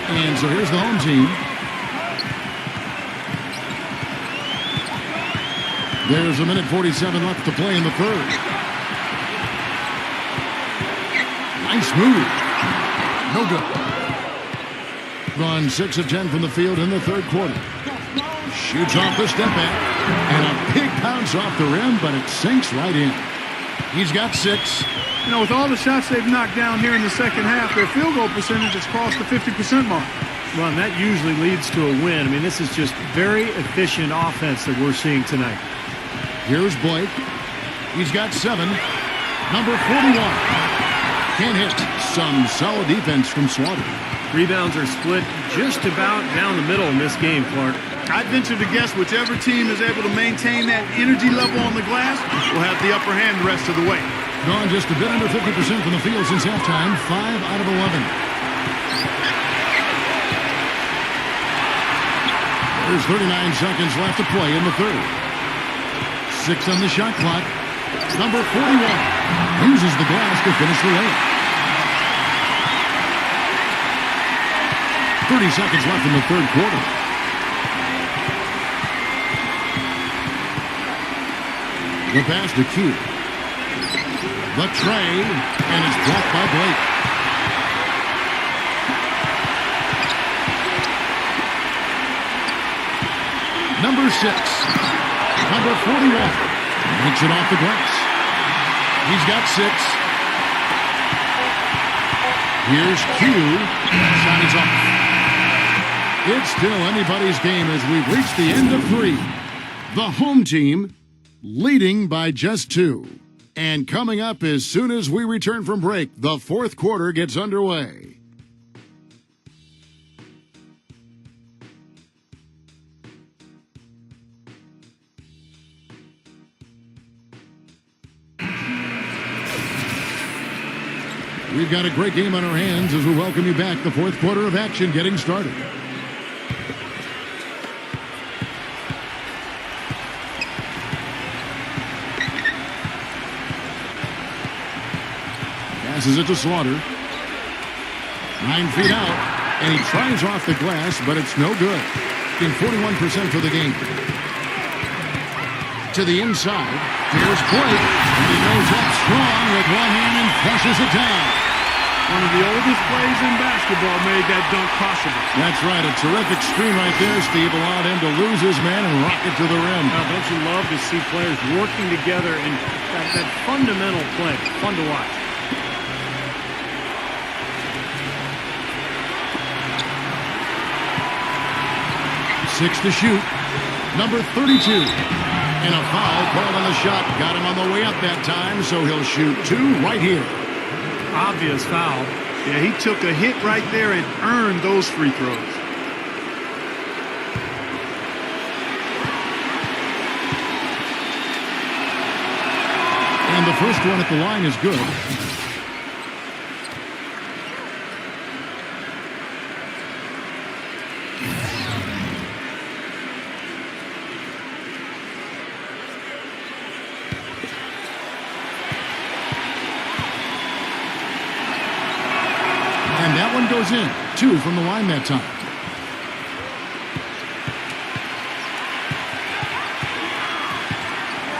And so here's the home team. There's 1:47 left to play in the third. Nice move. No good. Gone 6 of 10 from the field in the third quarter. Shoots off the step back. And a big bounce off the rim, but it sinks right in. He's got 6. You know, with all the shots they've knocked down here in the second half, their field goal percentage has crossed the 50% mark. Well, and that usually leads to a win. I mean, this is just very efficient offense that we're seeing tonight. Here's Blake. He's got 7. Number 41. Can't hit. Some solid defense from Slaughter. Rebounds are split just about down the middle in this game, Clark. I'd venture to guess whichever team is able to maintain that energy level on the glass will have the upper hand the rest of the way. Gone just a bit under 50% from the field since halftime. 5 out of 11. There's 39 seconds left to play in the third. 6 on the shot clock. Number 41 uses the glass to finish the layup. 30 seconds left in the third quarter. The pass to Q. The tray, and it's blocked by Blake. Number 6. Number 41. Makes it off the glass. He's got 6. Here's Q. Shot is off. It's still anybody's game as we've reached the end of 3. The home team leading by just 2. And coming up as soon as we return from break, the fourth quarter gets underway. We've got a great game on our hands as we welcome you back. The fourth quarter of action getting started. Passes it to Slaughter. 9 feet out, and he tries off the glass, but it's no good. In 41% for the game. To the inside, here's Blake, and he goes up strong with one hand and flushes it down. One of the oldest plays in basketball made that dunk possible. That's right, a terrific screen right there, Steve. Allowed him to lose his man and rock it to the rim. Now, don't you love to see players working together in that fundamental play? Fun to watch. Six to shoot. Number 32. And a foul called on the shot. Got him on the way up that time, so he'll shoot 2 right here. Obvious foul. Yeah, he took a hit right there and earned those free throws. And the first one at the line is good. And that one goes in. 2 from the line that time.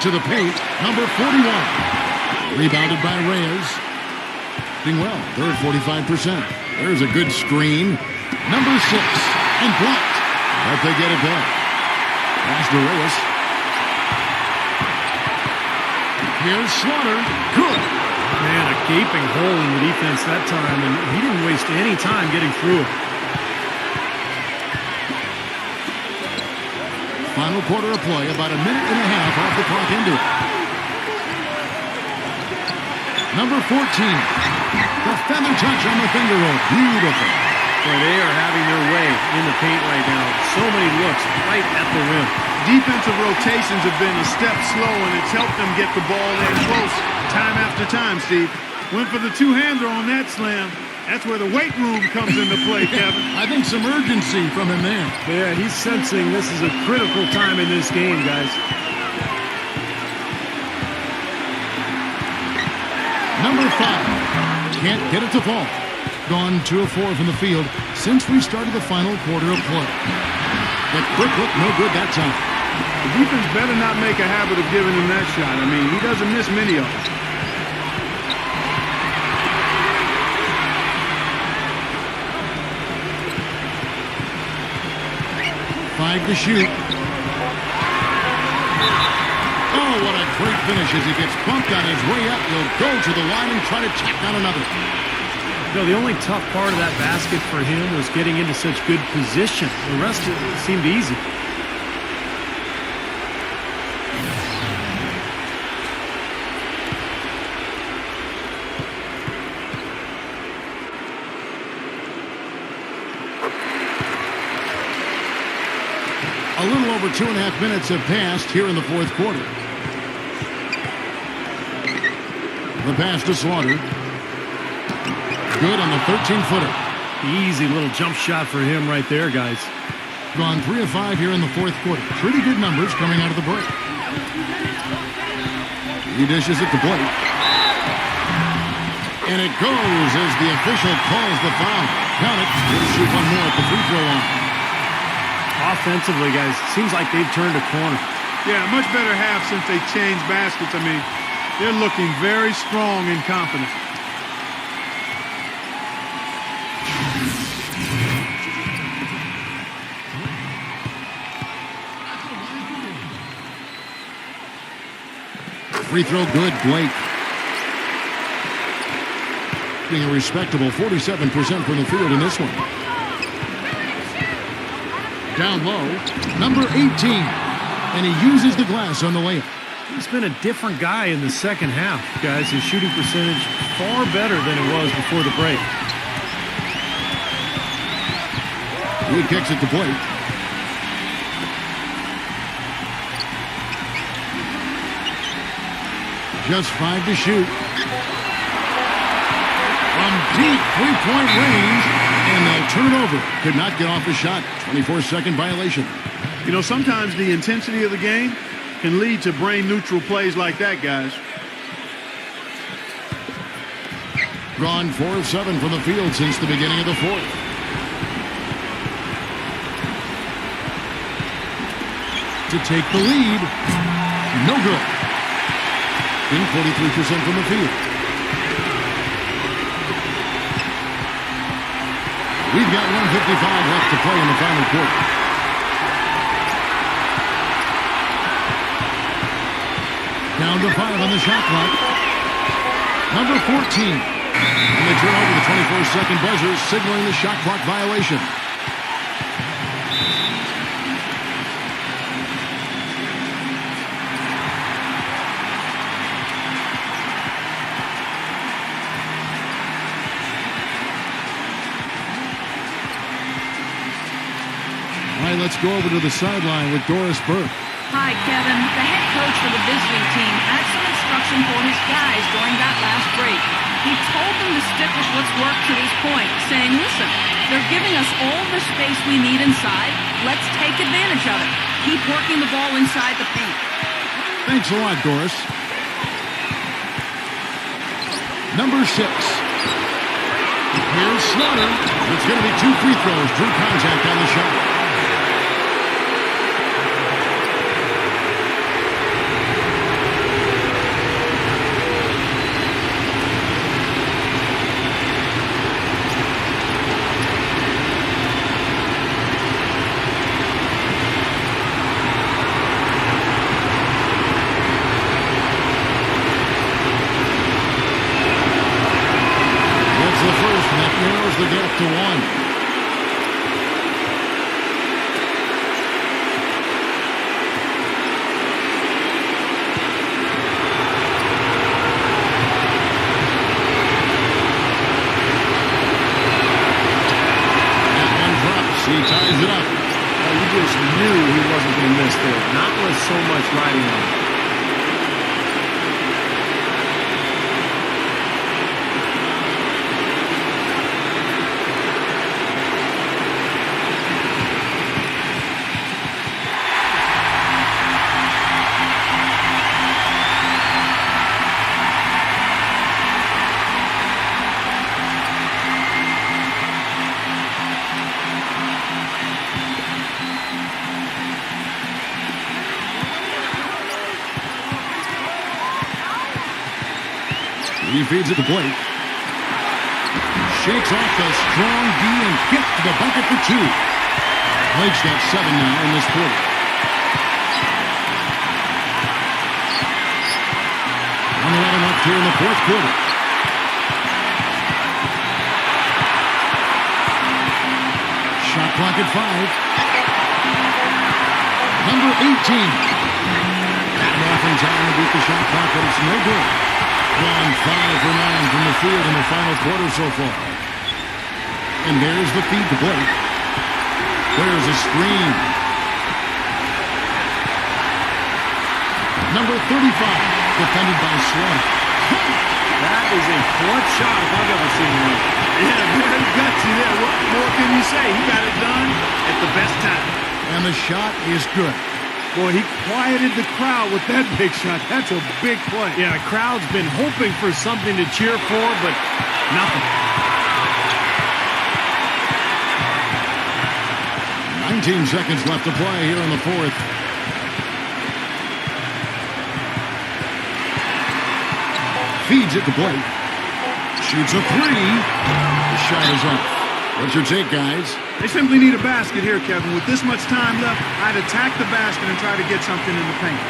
To the paint, number 41. Rebounded by Reyes. Doing well, they're at 45%. There's a good screen. Number 6, and blocked. But they get it back. Pass to Reyes. Here's Slaughter. Good. Man, a gaping hole in the defense that time, and he didn't waste any time getting through it. Final quarter of play, about a minute and a half off the clock into it. Number 14. The feather touch on the finger roll. Beautiful. Well, they are having their way in the paint right now. So many looks right at the rim. Defensive rotations have been a step slow, and it's helped them get the ball in close time after time, Steve. Went for the two-hander on that slam. That's where the weight room comes into play, Kevin. I think some urgency from him there. Yeah, he's sensing this is a critical time in this game, guys. Number 5. Can't get it to fall. Gone 2 of 4 from the field since we started the final quarter of play. The quick look, no good that time. The defense better not make a habit of giving him that shot. I mean, he doesn't miss many of them. 5 to shoot. Oh, what a great finish as he gets bumped on his way up. He'll go to the line and try to tack down another. You know, the only tough part of that basket for him was getting into such good position. The rest of it seemed easy. A little over 2.5 minutes have passed here in the fourth quarter. The pass to Slaughter. Good on the 13-footer. Easy little jump shot for him right there, guys. Gone 3 of 5 here in the fourth quarter. Pretty good numbers coming out of the break. He dishes it to Blake. And it goes as the official calls the foul. Count it. He'll shoot one more at the free throw line. Offensively, guys, seems like they've turned a corner. Yeah, much better half since they changed baskets. I mean, they're looking very strong and confident. Free throw good, Blake. Being a respectable 47% from the field in this one. Down low, number 18. And he uses the glass on the layup. He's been a different guy in the second half, guys. His shooting percentage far better than it was before the break. He kicks it to Blake. Just 5 to shoot. From deep three-point range, and they'll turn it over. Could not get off the shot. 24-second violation. You know, sometimes the intensity of the game can lead to brain-neutral plays like that, guys. Gone 4 of 7 from the field since the beginning of the fourth. To take the lead. No good. In 43% from the field. We've got 1:55 left to play in the final quarter. Down to 5 on the shot clock. Number 14. And they turn over the 24-second buzzer, signaling the shot clock violation. All right, let's go over to the sideline with Doris Burke. Hi, Kevin. The head coach for the visiting team had some instruction for his guys during that last break. He told them to stick with what's worked to this point, saying, listen, they're giving us all the space we need inside. Let's take advantage of it. Keep working the ball inside the paint. Thanks a lot, Doris. Number 6. Here's Slaughter. It's going to be 2 free throws. Drew contact on the shot. The gap to 1. He ties it up. Well, you just knew he wasn't going to miss there. Not with so much riding on it. He feeds it to Blake. Shakes off the strong D and gets to the bucket for 2. Blake's got 7 now in this quarter. On the 11 left here in the 4th quarter. Shot clock at 5. Number 18. Batting off in time to beat the shot clock, but it's no good. Gone 5 for 9 from the field in the final quarter so far. And there's the feed to Blake. There's a screen. Number 35, defended by Slaughter. That is a clutch shot if I've ever seen one. Yeah, very gutsy there. What more can you say? He got it done at the best time. And the shot is good. Boy, he quieted the crowd with that big shot. That's a big play. Yeah, the crowd's been hoping for something to cheer for, but nothing. 19 seconds left to play here in the 4th. Feeds it to Blake. Shoots a 3. The shot is up. What's your take, guys? They simply need a basket here, Kevin. With this much time left, I'd attack the basket and try to get something in the paint.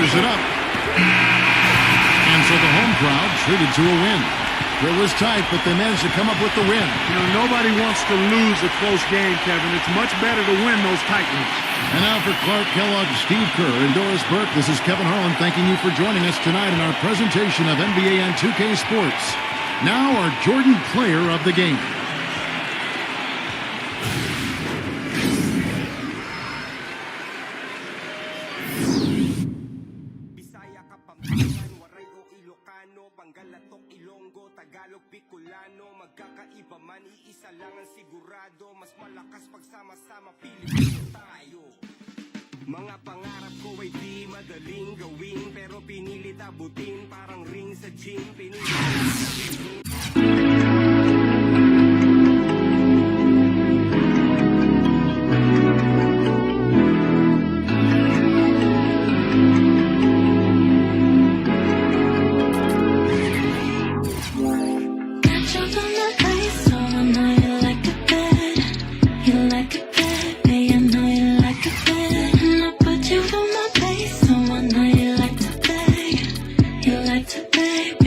It up. And so the home crowd treated to a win. It was tight, but they managed to come up with the win. You know, nobody wants to lose a close game, Kevin. It's much better to win those tight ones. And now for Clark Kellogg, Steve Kerr, and Doris Burke, this is Kevin Harlan thanking you for joining us tonight in our presentation of NBA and 2K Sports. Now our Jordan Player of the Game. Bicolano, magkakaiba man, iisa lang ang sigurado, mas malakas pagsama-sama, Pilipino tayo. Mga pangarap ko ay di madaling gawin, pero pinilit abutin, parang ring sa gym, pinilit. To play.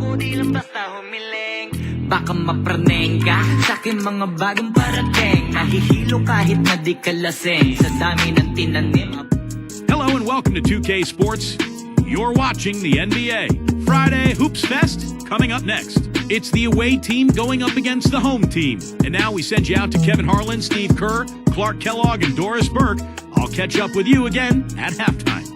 ako, di lang basta humiling. Baka mapraneng ka sa aking mga bagong parating. Nahihilo kahit na di ka lasing sa dami ng tinanim. Hello and welcome to 2K Sports. You're watching the NBA. Friday Hoops Fest coming up next. It's the away team going up against the home team. And now we send you out to Kevin Harlan, Steve Kerr, Clark Kellogg, and Doris Burke. I'll catch up with you again at halftime.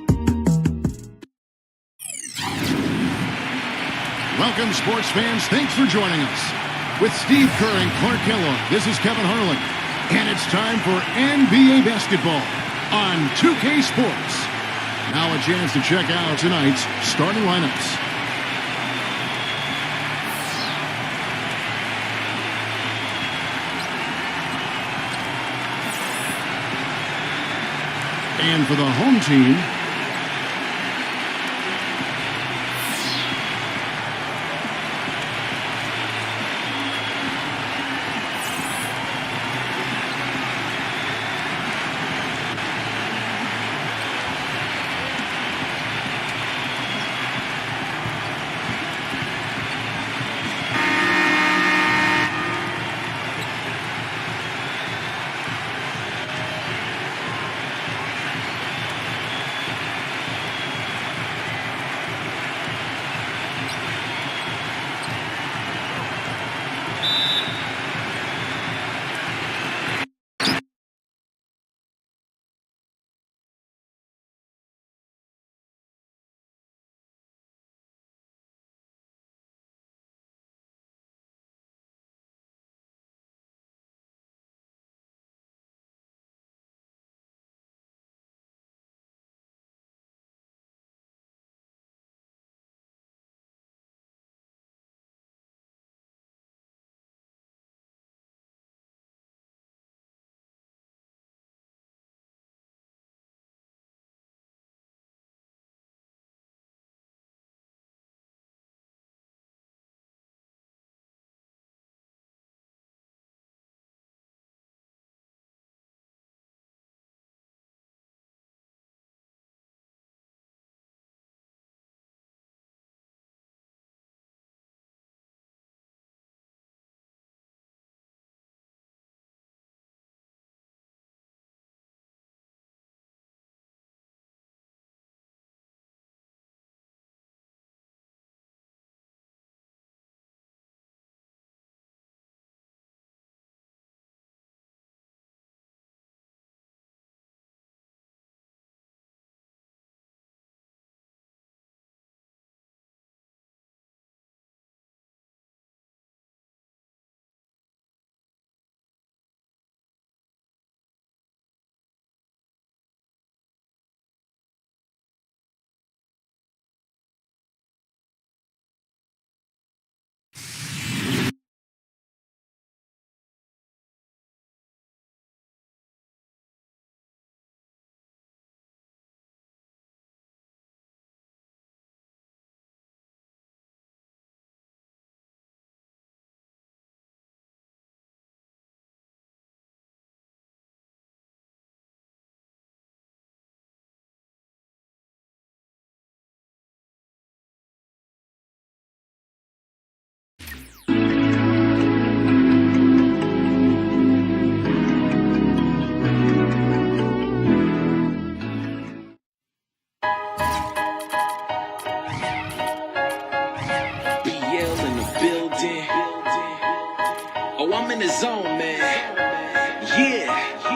Welcome, sports fans. Thanks for joining us. With Steve Kerr and Clark Kellogg, this is Kevin Harlan. And it's time for NBA basketball on 2K Sports. Now a chance to check out tonight's starting lineups. And for the home team,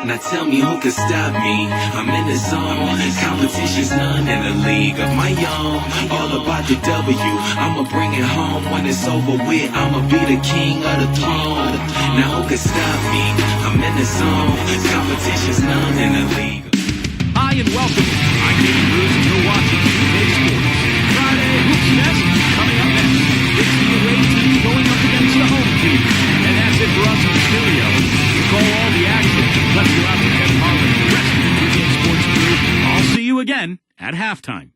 Now tell me who can stop me. I'm in the zone. Competition's none in a league of my own. All about the W. I'ma bring it home when it's over with. I'ma be the king of the throne. Now who can stop me? I'm in the zone. Competition's none in a league. Hi and welcome. I'm David Bruce and you're watching 2K Sports. Friday Hoops Fest coming up next. It's the away team going up against the home team. And that's it for us in the studio. To call all the action, let's go out to Kevin Harlan and the rest of the 2K Sports crew. I'll see you again at halftime.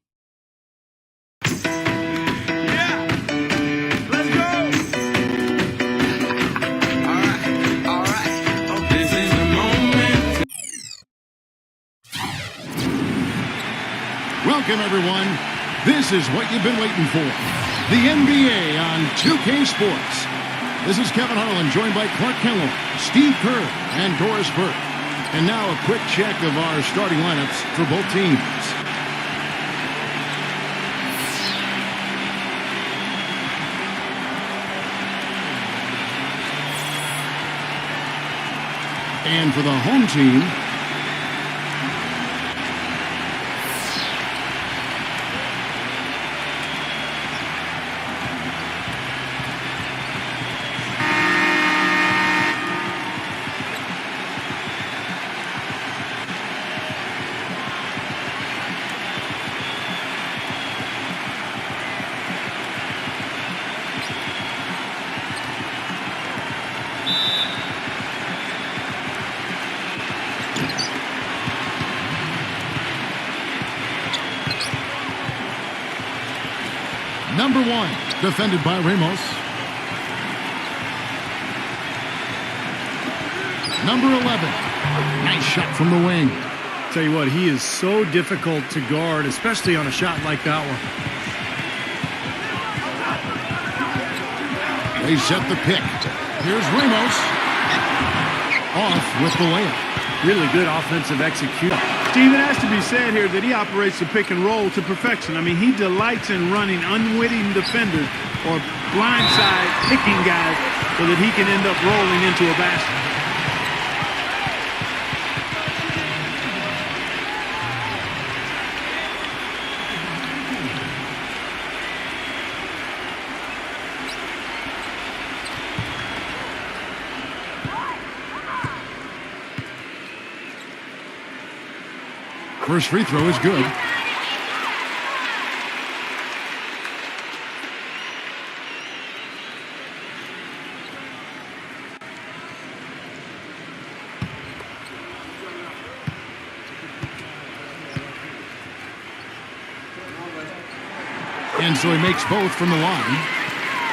welcome everyone. This is what you've been waiting for. the NBA on 2K Sports. This is Kevin Harlan, joined by Clark Kellogg, Steve Kerr, and Doris Burke. And now a quick check of our starting lineups for both teams. And for the home team, number 1, defended by Ramos. Number 11, nice shot from the wing. Tell you what, he is so difficult to guard, especially on a shot like that one. They set the pick. Here's Ramos. Off with the layup. Really good offensive execution. Steve, it has to be said here that he operates the pick and roll to perfection. I mean, he delights in running unwitting defenders or blindside picking guys so that he can end up rolling into a basket. First free throw is good. And so he makes both from the line.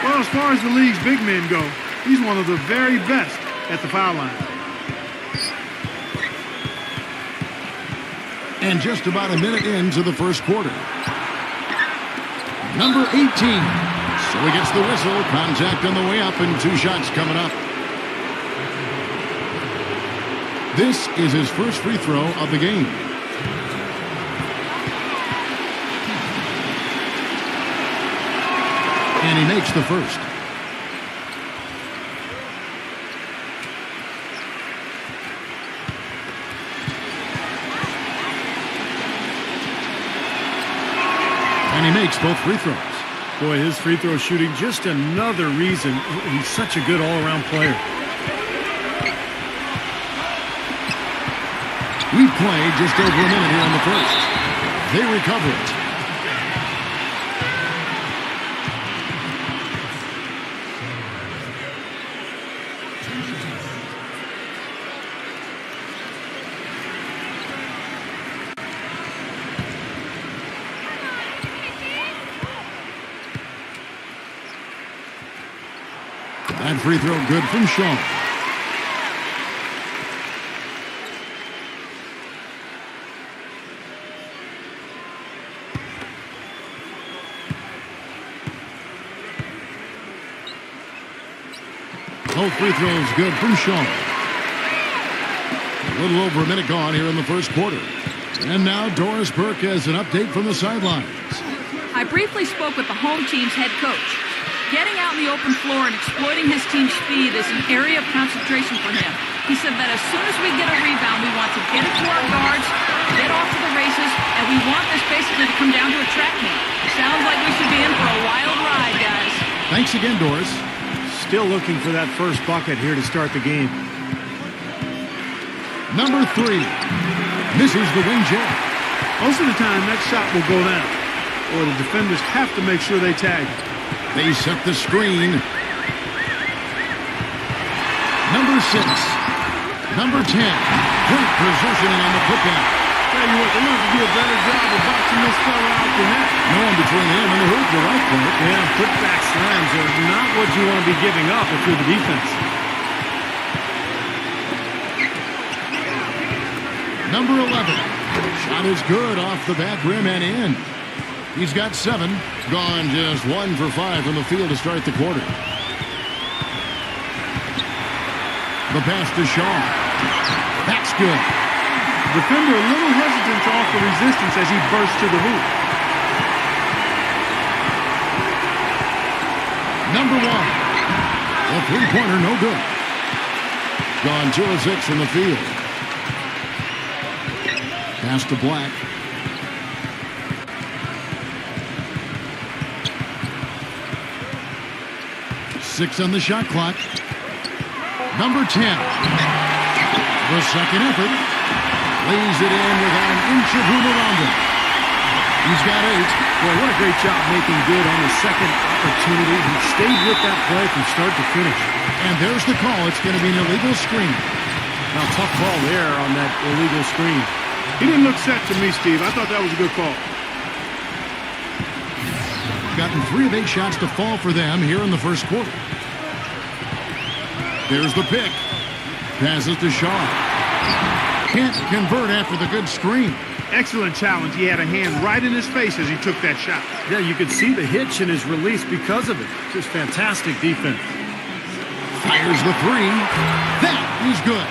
Well, as far as the league's big men go, he's one of the very best at the foul line. And just about a minute into the first quarter. Number 18. So he gets the whistle. Contact on the way up and 2 shots coming up. This is his first free throw of the game. And he makes the first. And he makes both free throws. Boy, his free throw shooting, just another reason he's such a good all-around player. We've played just over a minute here in the first. They recover it. That free throw good from Shaw. Both free throws good from Shaw. A little over a minute gone here in the first quarter. And now Doris Burke has an update from the sidelines. I briefly spoke with the home team's head coach. Getting out in the open floor and exploiting his team's speed is an area of concentration for him. He said that as soon as we get a rebound, we want to get it to our guards, get off to the races, and we want this basically to come down to a track meet. Sounds like we should be in for a wild ride, guys. Thanks again, Doris. Still looking for that first bucket here to start the game. Number 3. Misses the wing jab. Most of the time, that shot will go down, or the defenders have to make sure they tag it. They set the screen. Number 6. Number 10. Great positioning on the putback. Tell you what, they're going to have to do a better job of boxing this fella out the net. No one between him and the hoop, you're right, Clark. Yeah, putback slams are not what you want to be giving up if you're the defense. Number 11. Shot is good off the back rim and in. He's got 7. Gone just 1 for 5 from the field to start the quarter. The pass to Shaw. That's good. Defender a little hesitant to offer resistance as he bursts to the hoop. Number 1. A three-pointer, no good. Gone 2 of 6 from the field. Pass to Black. Six on the shot clock. Number 10. The second effort. Lays it in without an inch of room around him. He's got 8. Boy, what a great job making good on the second opportunity. He stayed with that play from start to finish. And there's the call. It's going to be an illegal screen. Now, tough call there on that illegal screen. He didn't look set to me, Steve. I thought that was a good call. Gotten 3 of 8 shots to fall for them here in the first quarter. There's the pick. Passes to Shaw. Can't convert after the good screen. Excellent challenge. He had a hand right in his face as he took that shot. Yeah, you could see the hitch in his release because of it. Just fantastic defense. Fires the 3. That is good.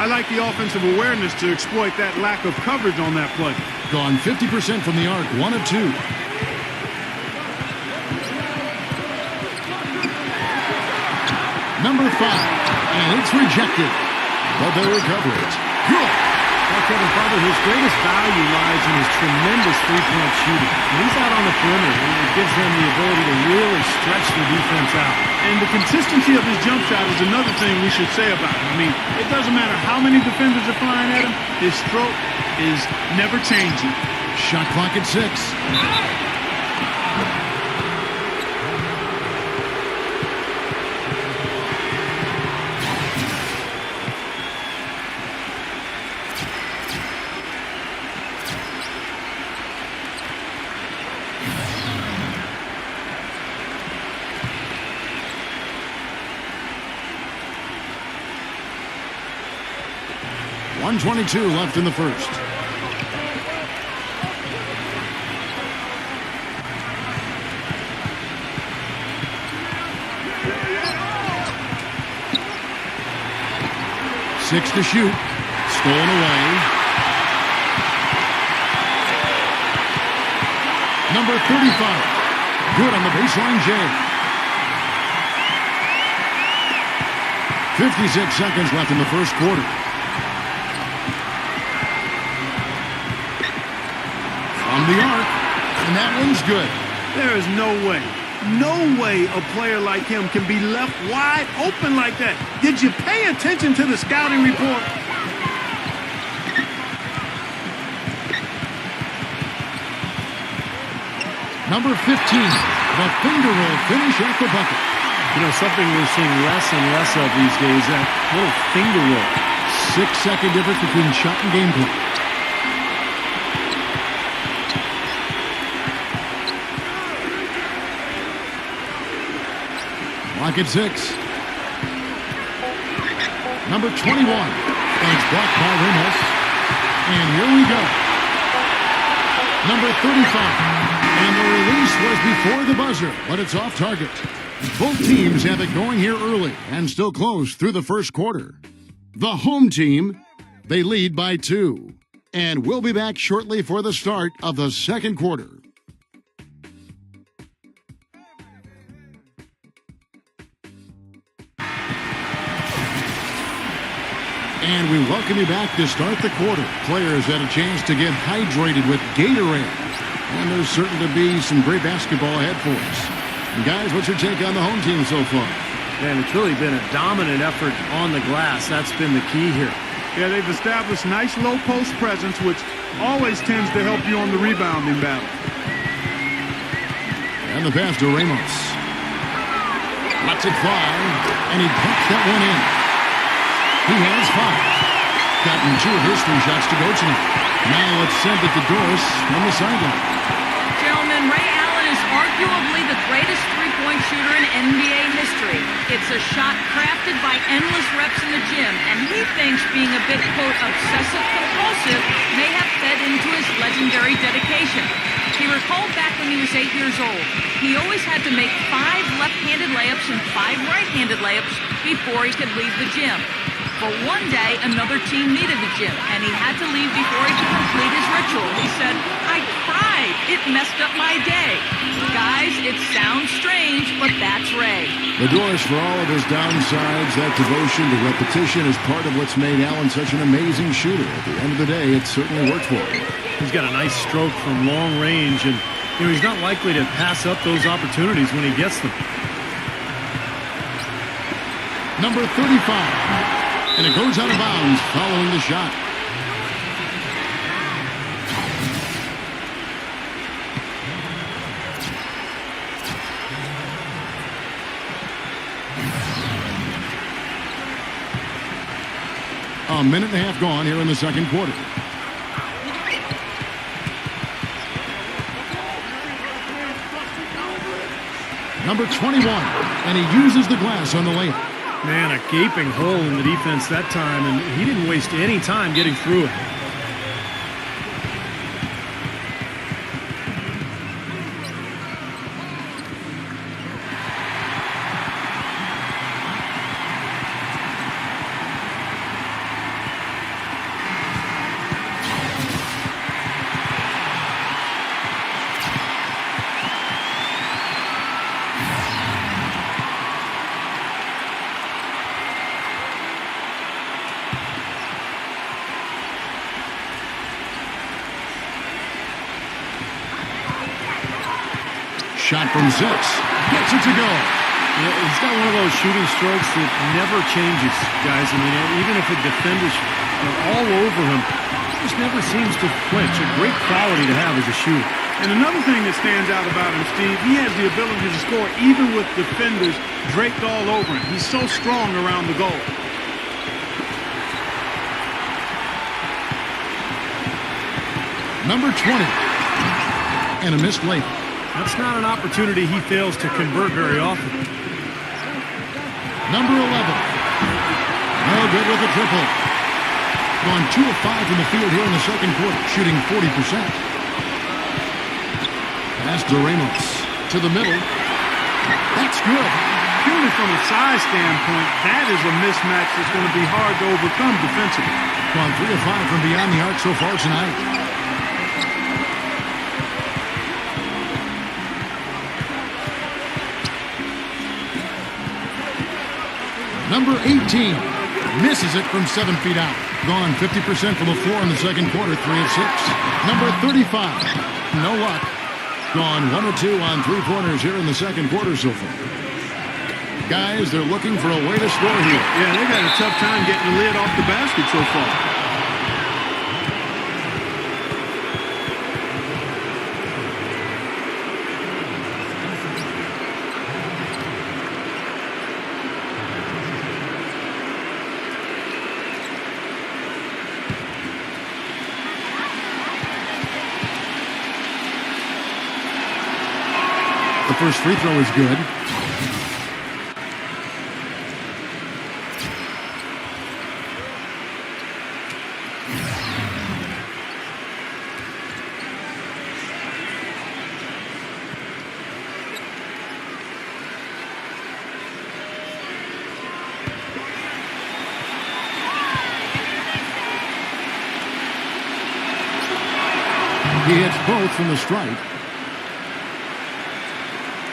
I like the offensive awareness to exploit that lack of coverage on that play. Gone 50% from the arc. 1 of 2. Number 5. And it's rejected. But they recover it. Good. Well, Kevin Farber, his greatest value lies in his tremendous three-point shooting. When he's out on the perimeter, it gives them the ability to really stretch the defense out. And the consistency of his jump shot is another thing we should say about him. I mean, it doesn't matter how many defenders are flying at him, his stroke is never changing. Shot clock at 6. .122 left in the first. Six to shoot. Stolen away. Number 35. Good on the baseline J. 56 seconds left in the first quarter. From the arc, and that one's good. There is no way a player like him can be left wide open like that. Did you pay attention to the scouting report? Number 15, the finger roll finish at the bucket. You know, something we're seeing less and less of these days, that little finger roll. 6-second difference between shot and game play. Clock at 6. Number 21. And it's blocked by Ramos. And here we go. Number 35. And the release was before the buzzer, but it's off target. Both teams have it going here early and still close through the first quarter. The home team, they lead by 2. And we'll be back shortly for the start of the second quarter. And we welcome you back to start the quarter. Players had a chance to get hydrated with Gatorade. And there's certain to be some great basketball ahead for us. And guys, what's your take on the home team so far? Man, it's really been a dominant effort on the glass. That's been the key here. Yeah, they've established nice low post presence, which always tends to help you on the rebounding battle. And the pass to Ramos. Lets it fly, and he puts that one in. He has 5. Gotten 2 of his 3 shots to go tonight. Now it's sent it to Doris from the sideline. Gentlemen, Ray Allen is arguably the greatest three-point shooter in NBA history. It's a shot crafted by endless reps in the gym, and he thinks being a bit, quote, obsessive-compulsive may have fed into his legendary dedication. He recalled back when he was 8 years old, he always had to make 5 left-handed layups and 5 right-handed layups before he could leave the gym. But one day, another team needed the gym, and he had to leave before he could complete his ritual. He said, "I cried. It messed up my day." Guys, it sounds strange, but that's Ray. The doors for all of his downsides, that devotion to repetition is part of what's made Allen such an amazing shooter. At the end of the day, it certainly worked for him. He's got a nice stroke from long range, and he's not likely to pass up those opportunities when he gets them. Number 35. And it goes out of bounds following the shot. A minute and a half gone here in the second quarter. Number 21, and he uses the glass on the layup. Man, a gaping hole in the defense that time, and he didn't waste any time getting through it. Shot from 6. Gets it to go. Yeah, he's got one of those shooting strokes that never changes, guys. I mean, even if a defender's all over him, he just never seems to flinch. A great quality to have as a shooter. And another thing that stands out about him, Steve, he has the ability to score even with defenders draped all over him. He's so strong around the goal. Number 20. And a missed layup. That's not an opportunity he fails to convert very often. Number 11. No good with the triple. Gone 2 of 5 from the field here in the second quarter, shooting 40%. Pass to Ramos. To the middle. That's good. Purely from a size standpoint, that is a mismatch that's going to be hard to overcome defensively. Gone 3 of 5 from beyond the arc so far tonight. Number 18 misses it from 7 feet out. Gone 50% from the floor in the second quarter, 3 of 6. Number 35, no luck. Gone 1 of 2 on 3-pointers here in the second quarter so far. Guys, they're looking for a way to score here. Yeah, they got a tough time getting the lid off the basket so far. The first free throw is good. He hits both from the stripe.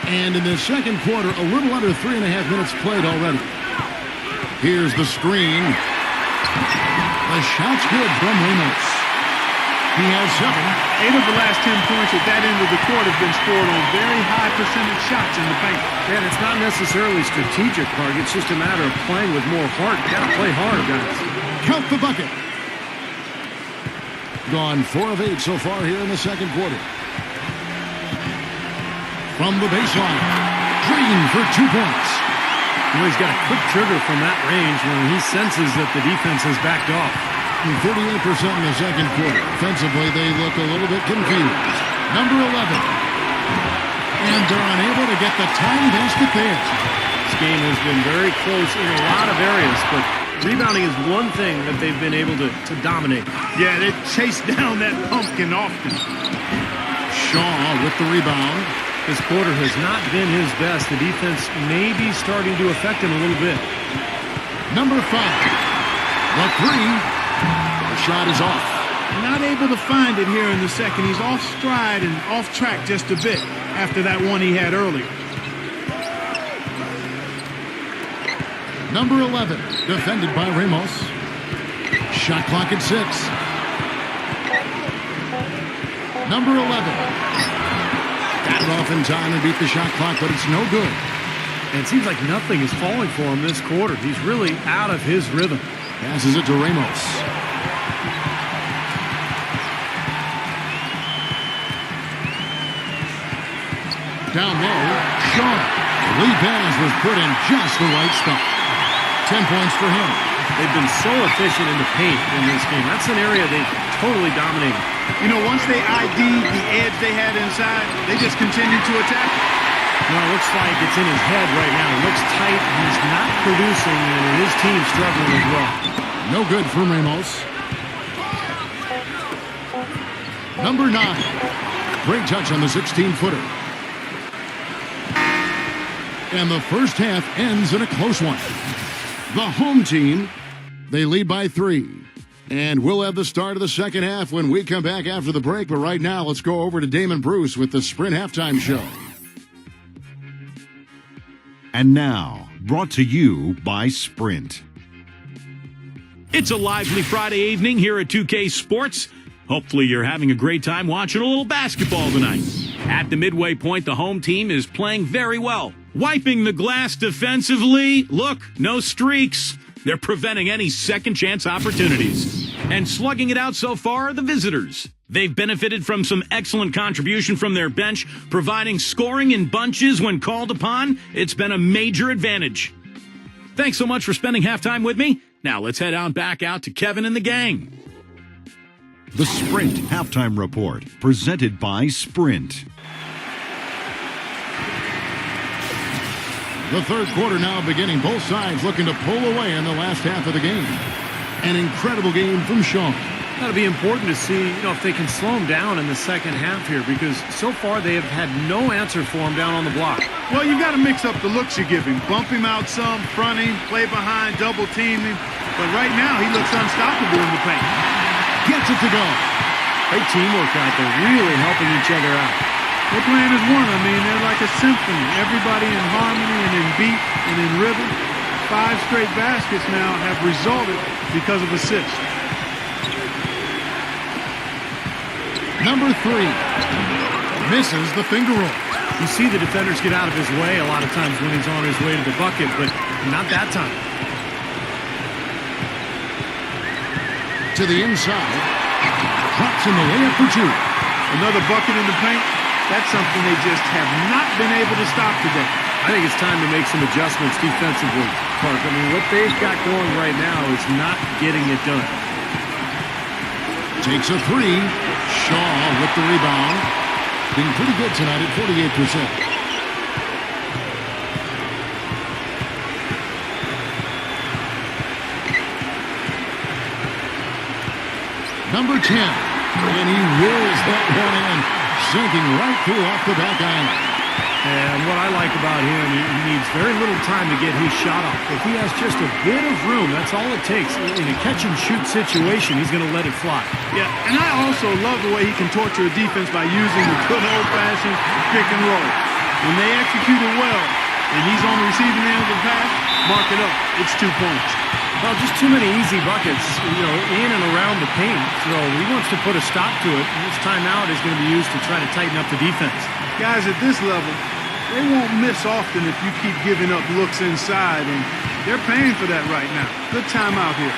And in the second quarter, a little under 3.5 minutes played already. Here's the screen. The shot's good from Ramos. He has 7. 8 of the last 10 points at that end of the court have been scored on very high percentage shots in the paint. And it's not necessarily strategic, Park. It's just a matter of playing with more heart. Gotta play hard, guys. Count the bucket. Gone 4 of 8 so far here in the second quarter. From the baseline, Green for 2 points. He's got a quick trigger from that range when he senses that the defense has backed off. 38% in the second quarter. Offensively, they look a little bit confused. Number 11. And they're unable to get the tying basket there. This game has been very close in a lot of areas, but rebounding is one thing that they've been able to dominate. Yeah, they chase down that pumpkin often. Shaw with the rebound. This quarter has not been his best. The defense may be starting to affect him a little bit. Number 5. The three. The shot is off. Not able to find it here in the second. He's off stride and off track just a bit after that one he had earlier. Number 11, defended by Ramos. Shot clock at 6. Number 11. Got it off in time and beat the shot clock, but it's no good. And it seems like nothing is falling for him this quarter. He's really out of his rhythm. Passes it to Ramos. Down low, Shaw. The lead pass was put in just the right spot. 10 points for him. They've been so efficient in the paint in this game. That's an area they've totally dominated. You know, once they ID'd the edge they had inside, they just continued to attack it. Well, it looks like it's in his head right now. It looks tight. He's not producing, and his team's struggling as well. No good for Ramos. Number 9. Great touch on the 16-footer. And the first half ends in a close one. The home team, they lead by 3. And we'll have the start of the second half when we come back after the break. But right now, let's go over to Damon Bruce with the Sprint Halftime Show. And now, brought to you by Sprint. It's a lively Friday evening here at 2K Sports. Hopefully you're having a great time watching a little basketball tonight. At the midway point, the home team is playing very well. Wiping the glass defensively. Look, no streaks. They're preventing any second chance opportunities. And slugging it out so far are the visitors. They've benefited from some excellent contribution from their bench, providing scoring in bunches when called upon. It's been a major advantage. Thanks so much for spending halftime with me. Now let's head on back out to Kevin and the gang. The Sprint Halftime Report, presented by Sprint. The third quarter now beginning. Both sides looking to pull away in the last half of the game. An incredible game from Shaw. That'll be important to see, if they can slow him down in the second half here, because so far they have had no answer for him down on the block. Well, you got to mix up the looks you give him. Bump him out some, front him, play behind, double team him. But right now, he looks unstoppable in the paint. Gets it to go. Great teamwork out there, really helping each other out. They're playing as one. I mean, they're like a symphony. Everybody in harmony and in beat and in rhythm. 5 straight baskets now have resulted because of assists. Number 3. Misses the finger roll. You see the defenders get out of his way a lot of times when he's on his way to the bucket, but not that time. To the inside. Drops in the layup for 2. Another bucket in the paint. That's something they just have not been able to stop today. I think it's time to make some adjustments defensively, Clark. I mean, what they've got going right now is not getting it done. Takes a 3. Shaw with the rebound. Being pretty good tonight at 48%. Number 10. And he wills that one in. Sinking right through off the back iron. And what I like about him, he needs very little time to get his shot off. If he has just a bit of room, that's all it takes. In a catch-and-shoot situation, he's going to let it fly. Yeah, and I also love the way he can torture a defense by using the good old-fashioned pick and roll. When they execute it well, and he's on the receiving end of the pass, mark it up. It's 2 points. Well, just too many easy buckets, in and around the paint. So he wants to put a stop to it. And this timeout is going to be used to try to tighten up the defense. Guys at this level, they won't miss often if you keep giving up looks inside, and they're paying for that right now. Good timeout here.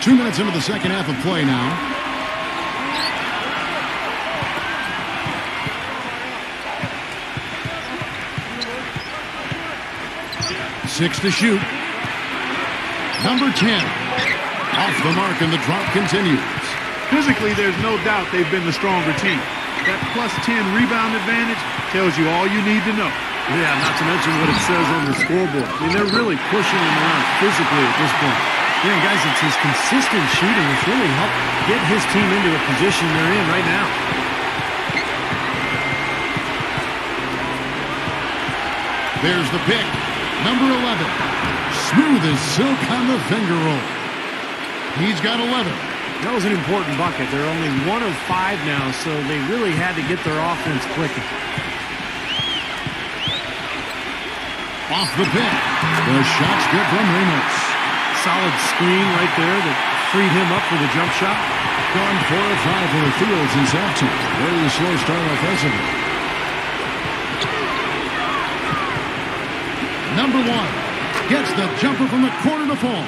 Two minutes into the second half of play now. Six to shoot. Number 10. Off the mark, and the drop continues. Physically, there's no doubt they've been the stronger team. That plus 10 rebound advantage tells you all you need to know. Yeah, not to mention what it says on the scoreboard. I mean, they're really pushing him around physically at this point. Yeah, guys, it's his consistent shooting that's really helped get his team into the position they're in right now. There's the pick. Number 11. Smooth as silk on the finger roll. He's got 11. That was an important bucket. They're only 1 of 5 now, so they really had to get their offense clicking. Off the pick. The shot's good from Ramos. Solid screen right there that freed him up for the jump shot. Gone 4 of 5 for the field since halftime. Very slow start offensively. Number 1 gets the jumper from the corner to fall.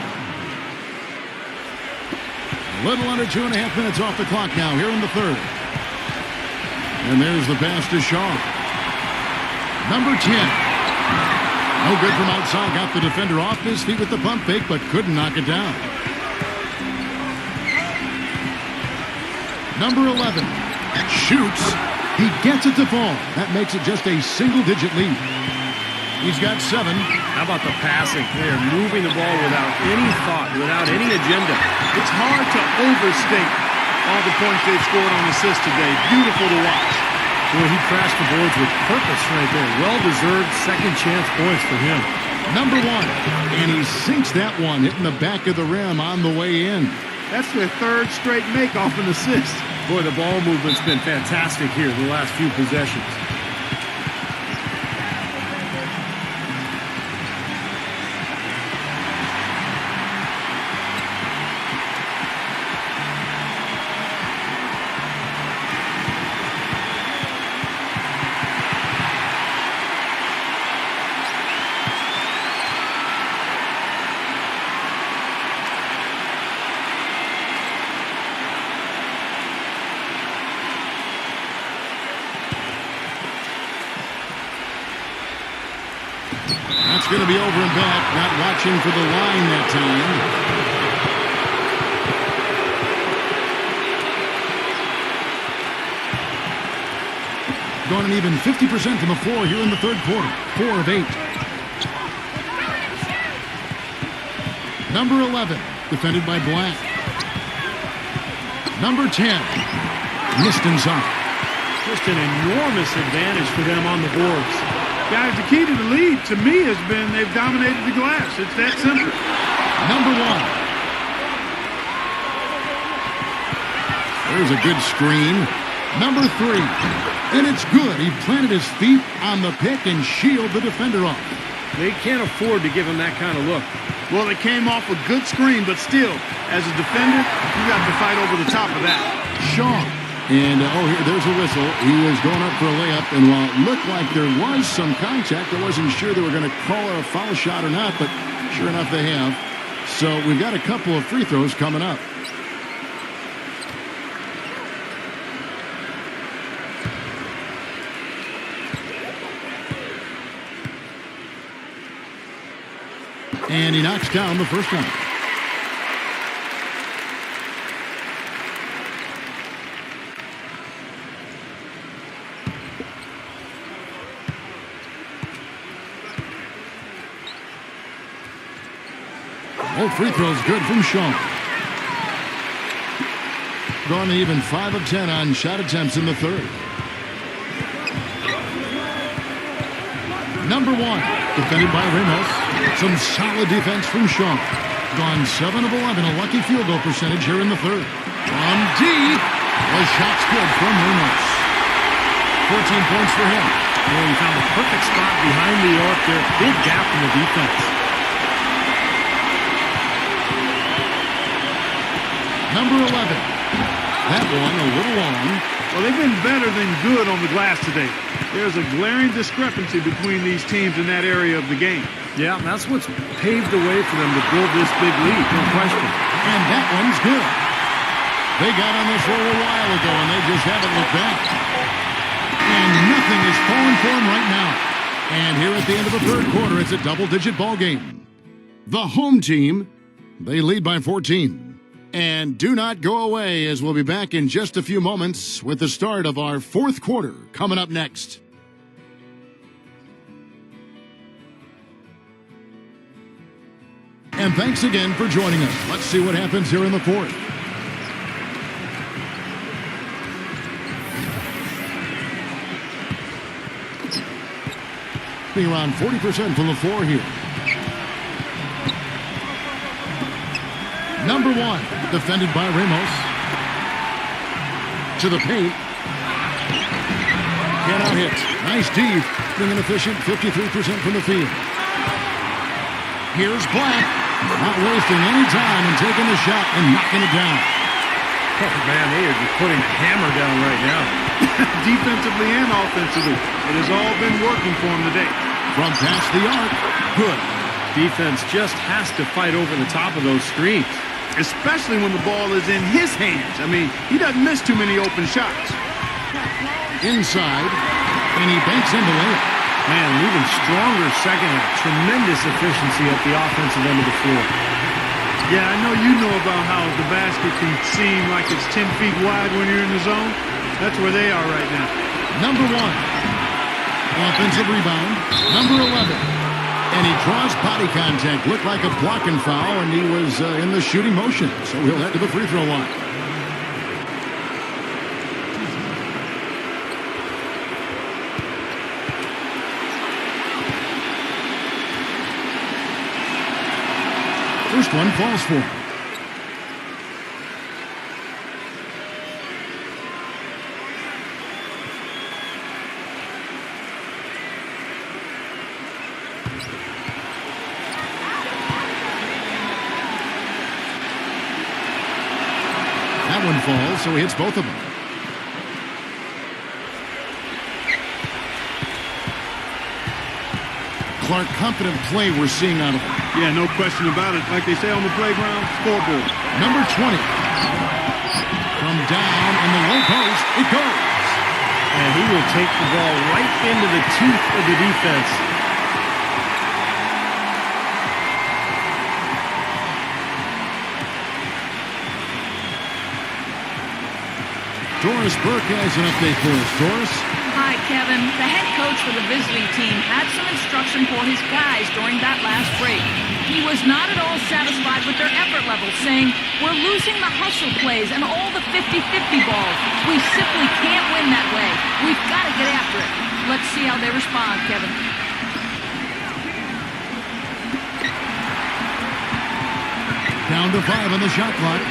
A little under 2.5 minutes off the clock now here in the third. And there's the pass to Shaw. Number 10. No good from outside. Got the defender off his feet with the pump fake, but couldn't knock it down. Number 11 shoots. He gets it to fall. That makes it just a single-digit lead. He's got 7. How about the passing? They're moving the ball without any thought, without any agenda. It's hard to overstate all the points they've scored on assists today. Beautiful to watch. Boy, he crashed the boards with purpose right there. Well-deserved second chance points for him. Number 1. And he sinks that one, hitting the back of the rim on the way in. That's their third straight make off an assist. Boy, the ball movement's been fantastic here the last few possessions. That's going to be over and back. Not watching for the line that time. Going an even 50% from the floor here in the third quarter. 4 of 8. Number 11, defended by Black. Number 10, missed inside. Just an enormous advantage for them on the boards. Guys, the key to the lead, to me, has been they've dominated the glass. It's that simple. Number 1. There's a good screen. Number 3. And it's good. He planted his feet on the pick and shielded the defender off. They can't afford to give him that kind of look. Well, it came off a good screen, but still, as a defender, you got to fight over the top of that. Shaw. And, here, there's a whistle. He was going up for a layup, and while it looked like there was some contact, I wasn't sure they were going to call a foul shot or not, but sure enough they have. So we've got a couple of free throws coming up. And he knocks down the first one. Both free throws good from Shaw. Gone even 5 of 10 on shot attempts in the third. Number 1, defended by Ramos. Some solid defense from Shaw. Gone 7 of 11, a lucky field goal percentage here in the third. On D, the shot's good from Ramos. 14 points for him. Well, he found a perfect spot behind the arc there. Big gap in the defense. Number 11. That one a little long. Well, they've been better than good on the glass today. There's a glaring discrepancy between these teams in that area of the game. Yeah, that's what's paved the way for them to build this big lead, no question. And that one's good. They got on this roll a while ago, and they just haven't looked back. And nothing is falling for them right now. And here at the end of the third quarter, it's a double-digit ball game. The home team, they lead by 14. And do not go away, as we'll be back in just a few moments with the start of our fourth quarter coming up next. And thanks again for joining us. Let's see what happens here in the fourth. Being around 40% from the floor here. Number one, defended by Ramos. To the paint. Cannot hit. Nice D. Being an efficient 53% from the field. Here's Black. Not wasting any time and taking the shot and knocking it down. Oh, man, they are just putting the hammer down right now. Defensively and offensively, it has all been working for him today. From past the arc, good. Defense just has to fight over the top of those screens. Especially when the ball is in his hands. I mean, he doesn't miss too many open shots. Inside, and he banks in the layup. Man, an even stronger second half. Tremendous efficiency at the offensive end of the floor. Yeah, I know you know about how the basket can seem like it's 10 feet wide when you're in the zone. That's where they are right now. Number one. Offensive rebound. Number 11. And he draws body contact. Looked like a blocking foul, and he was in the shooting motion. So he'll head to the free throw line. First one falls for him. That one falls, so he hits both of them. Clark, confident play we're seeing out of him. Yeah, no question about it. Like they say on the playground, scoreboard. Number 20. From down in the low post, it goes. And he will take the ball right into the teeth of the defense. Doris Burke has an update for us. Doris? Hi, Kevin. The head coach for the visiting team had some instruction for his guys during that last break. He was not at all satisfied with their effort level, saying, "We're losing the hustle plays and all the 50-50 balls. We simply can't win that way. We've got to get after it." Let's see how they respond, Kevin. Down to 5 on the shot clock.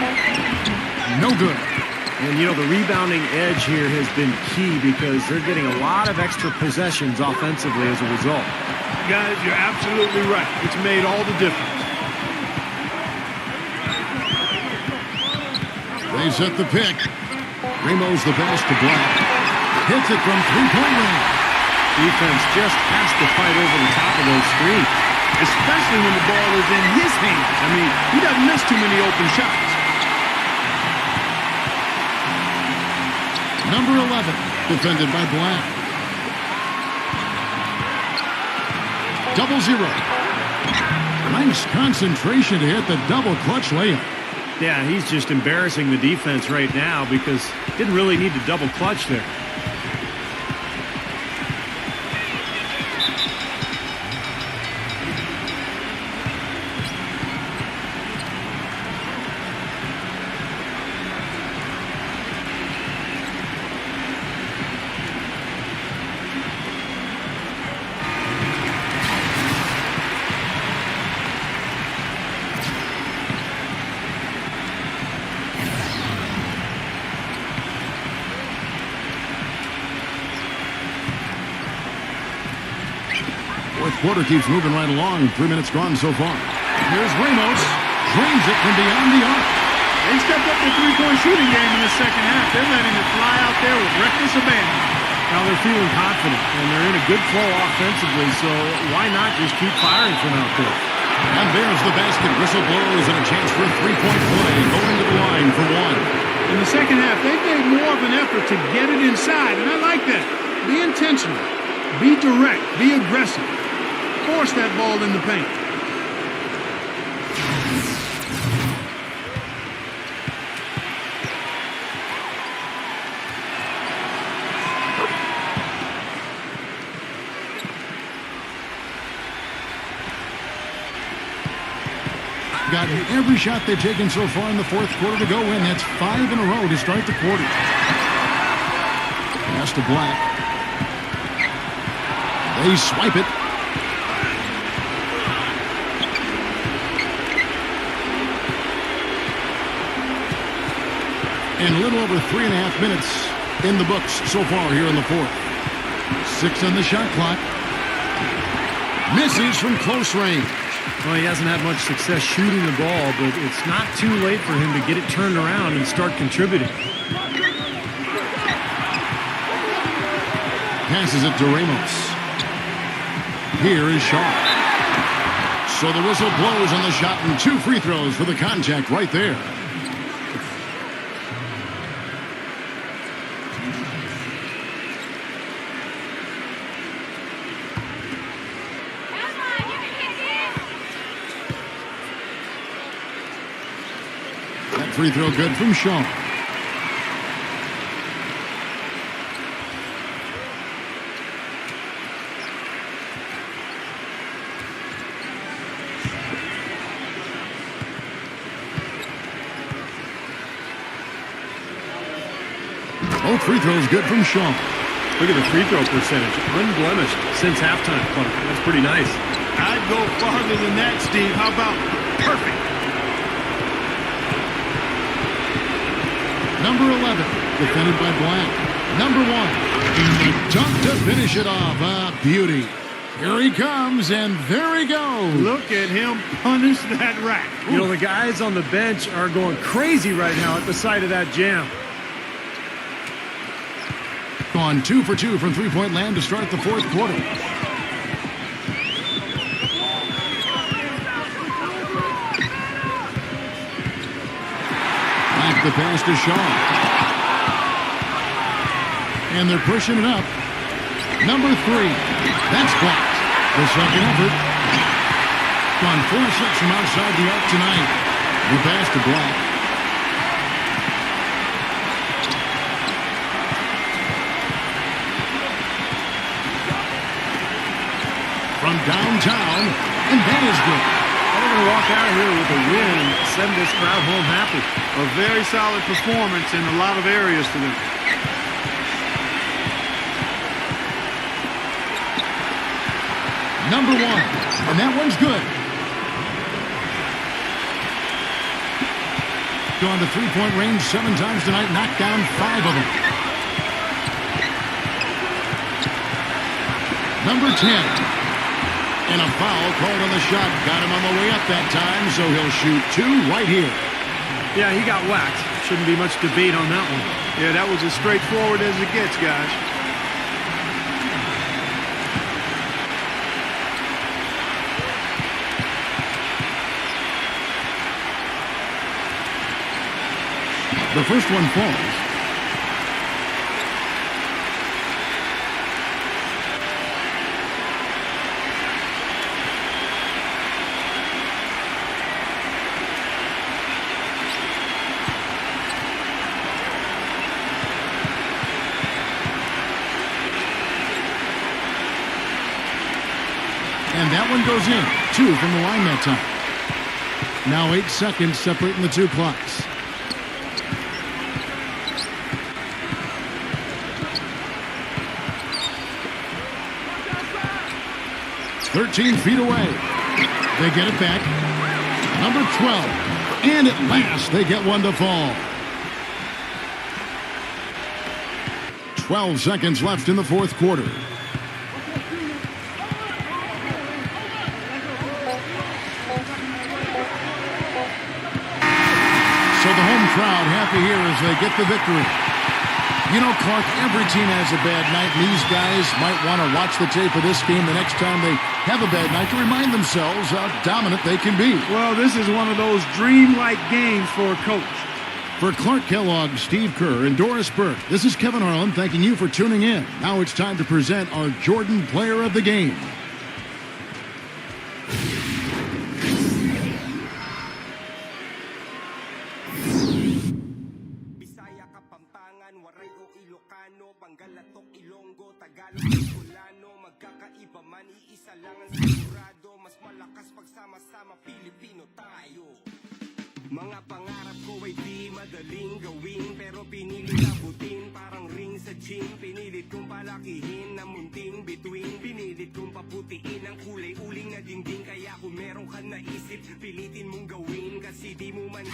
No good. And, you know, the rebounding edge here has been key because they're getting a lot of extra possessions offensively as a result. Guys, you're absolutely right. It's made all the difference. They set the pick. Ramos the pass to Black. Hits it from three-point range. Defense just has to fight over the top of those screens. Especially when the ball is in his hands. I mean, he doesn't miss too many open shots. Number 11, defended by Black. 0-0. Nice concentration to hit the double clutch layup. Yeah, he's just embarrassing the defense right now because didn't really need to double clutch there. Fourth quarter keeps moving right along. 3 minutes gone so far. Here's Ramos. Drains it from beyond the arc. They stepped up their three-point shooting game in the second half. They're letting it fly out there with reckless abandon. Now they're feeling confident, and they're in a good flow offensively, so why not just keep firing from out there? And there's the basket. Whistle blows and a chance for a three-point play. Going to the line for one. In the second half, they've made more of an effort to get it inside, and I like that. Be intentional. Be direct. Be aggressive. Force that ball in the paint. gotten every shot they've taken so far in the fourth quarter to go in. That's 5 in a row to start the quarter. Pass to Black. They swipe it. And a little over 3.5 minutes in the books so far here in the fourth. 6 on the shot clock. Misses from close range. Well, he hasn't had much success shooting the ball, but it's not too late for him to get it turned around and start contributing. Passes it to Ramos. Here is Shaw. So the whistle blows on the shot and 2 free throws for the contact right there. That free throw good from Shaw. Both free throws good from Shaw. Look at the free throw percentage. Unblemished since halftime, Clark. That's pretty nice. I'd go farther than that, Steve. How about perfect? Number 11, defended by Black. Number 1, the dunk to finish it off. Ah, beauty. Here he comes, and there he goes. Look at him punish that rack. You know, the guys on the bench are going crazy right now at the sight of that jam. Gone 2 for 2 from three-point land to start the fourth quarter. Back the pass to Shaw. And they're pushing it up. Number 3. That's blocked. The second effort. Gone 4-6 from outside the arc tonight. The pass to Black. From downtown, and that is good. They're going to walk out of here with a win and send this crowd home happy. A very solid performance in a lot of areas for them. Number 1, and that one's good. Gone to three-point range 7 times tonight, knocked down 5 of them. Number 10. And a foul called on the shot. Got him on the way up that time, so he'll shoot 2 right here. Yeah, he got whacked. Shouldn't be much debate on that one. Yeah, that was as straightforward as it gets, guys. The first one falls. And that one goes in. 2 from the line that time. Now 8 seconds separating the 2 clocks. "13 feet away. They get it back. Number 12. And at last, they get one to fall. 12 seconds left in the fourth quarter. So the home crowd happy here as they get the victory. You know, Clark, every team has a bad night, and these guys might want to watch the tape of this game the next time they have a bad night to remind themselves how dominant they can be. Well, this is one of those dreamlike games for a coach. For Clark Kellogg, Steve Kerr, and Doris Burke, this is Kevin Harlan thanking you for tuning in. Now it's time to present our Jordan Player of the Game. Bisaya, Kapampangan, Waray o Ilocano, Pangalatok, Ilonggo, Tagalog, Bicolano, magkakaiba man, iisa lang ang sigurado, mas malaki malakas pagsama-sama Pilipino tayo. Mga pangarap ko ay di madaling gawin, pero pinilit abutin parang ring sa gym. Pinilit kong palakihin na munting bituin, pinilit kong paputiin ang kulay uling na dingding. Kaya kung meron ka naisip, pilitin mong gawin, kasi di mo man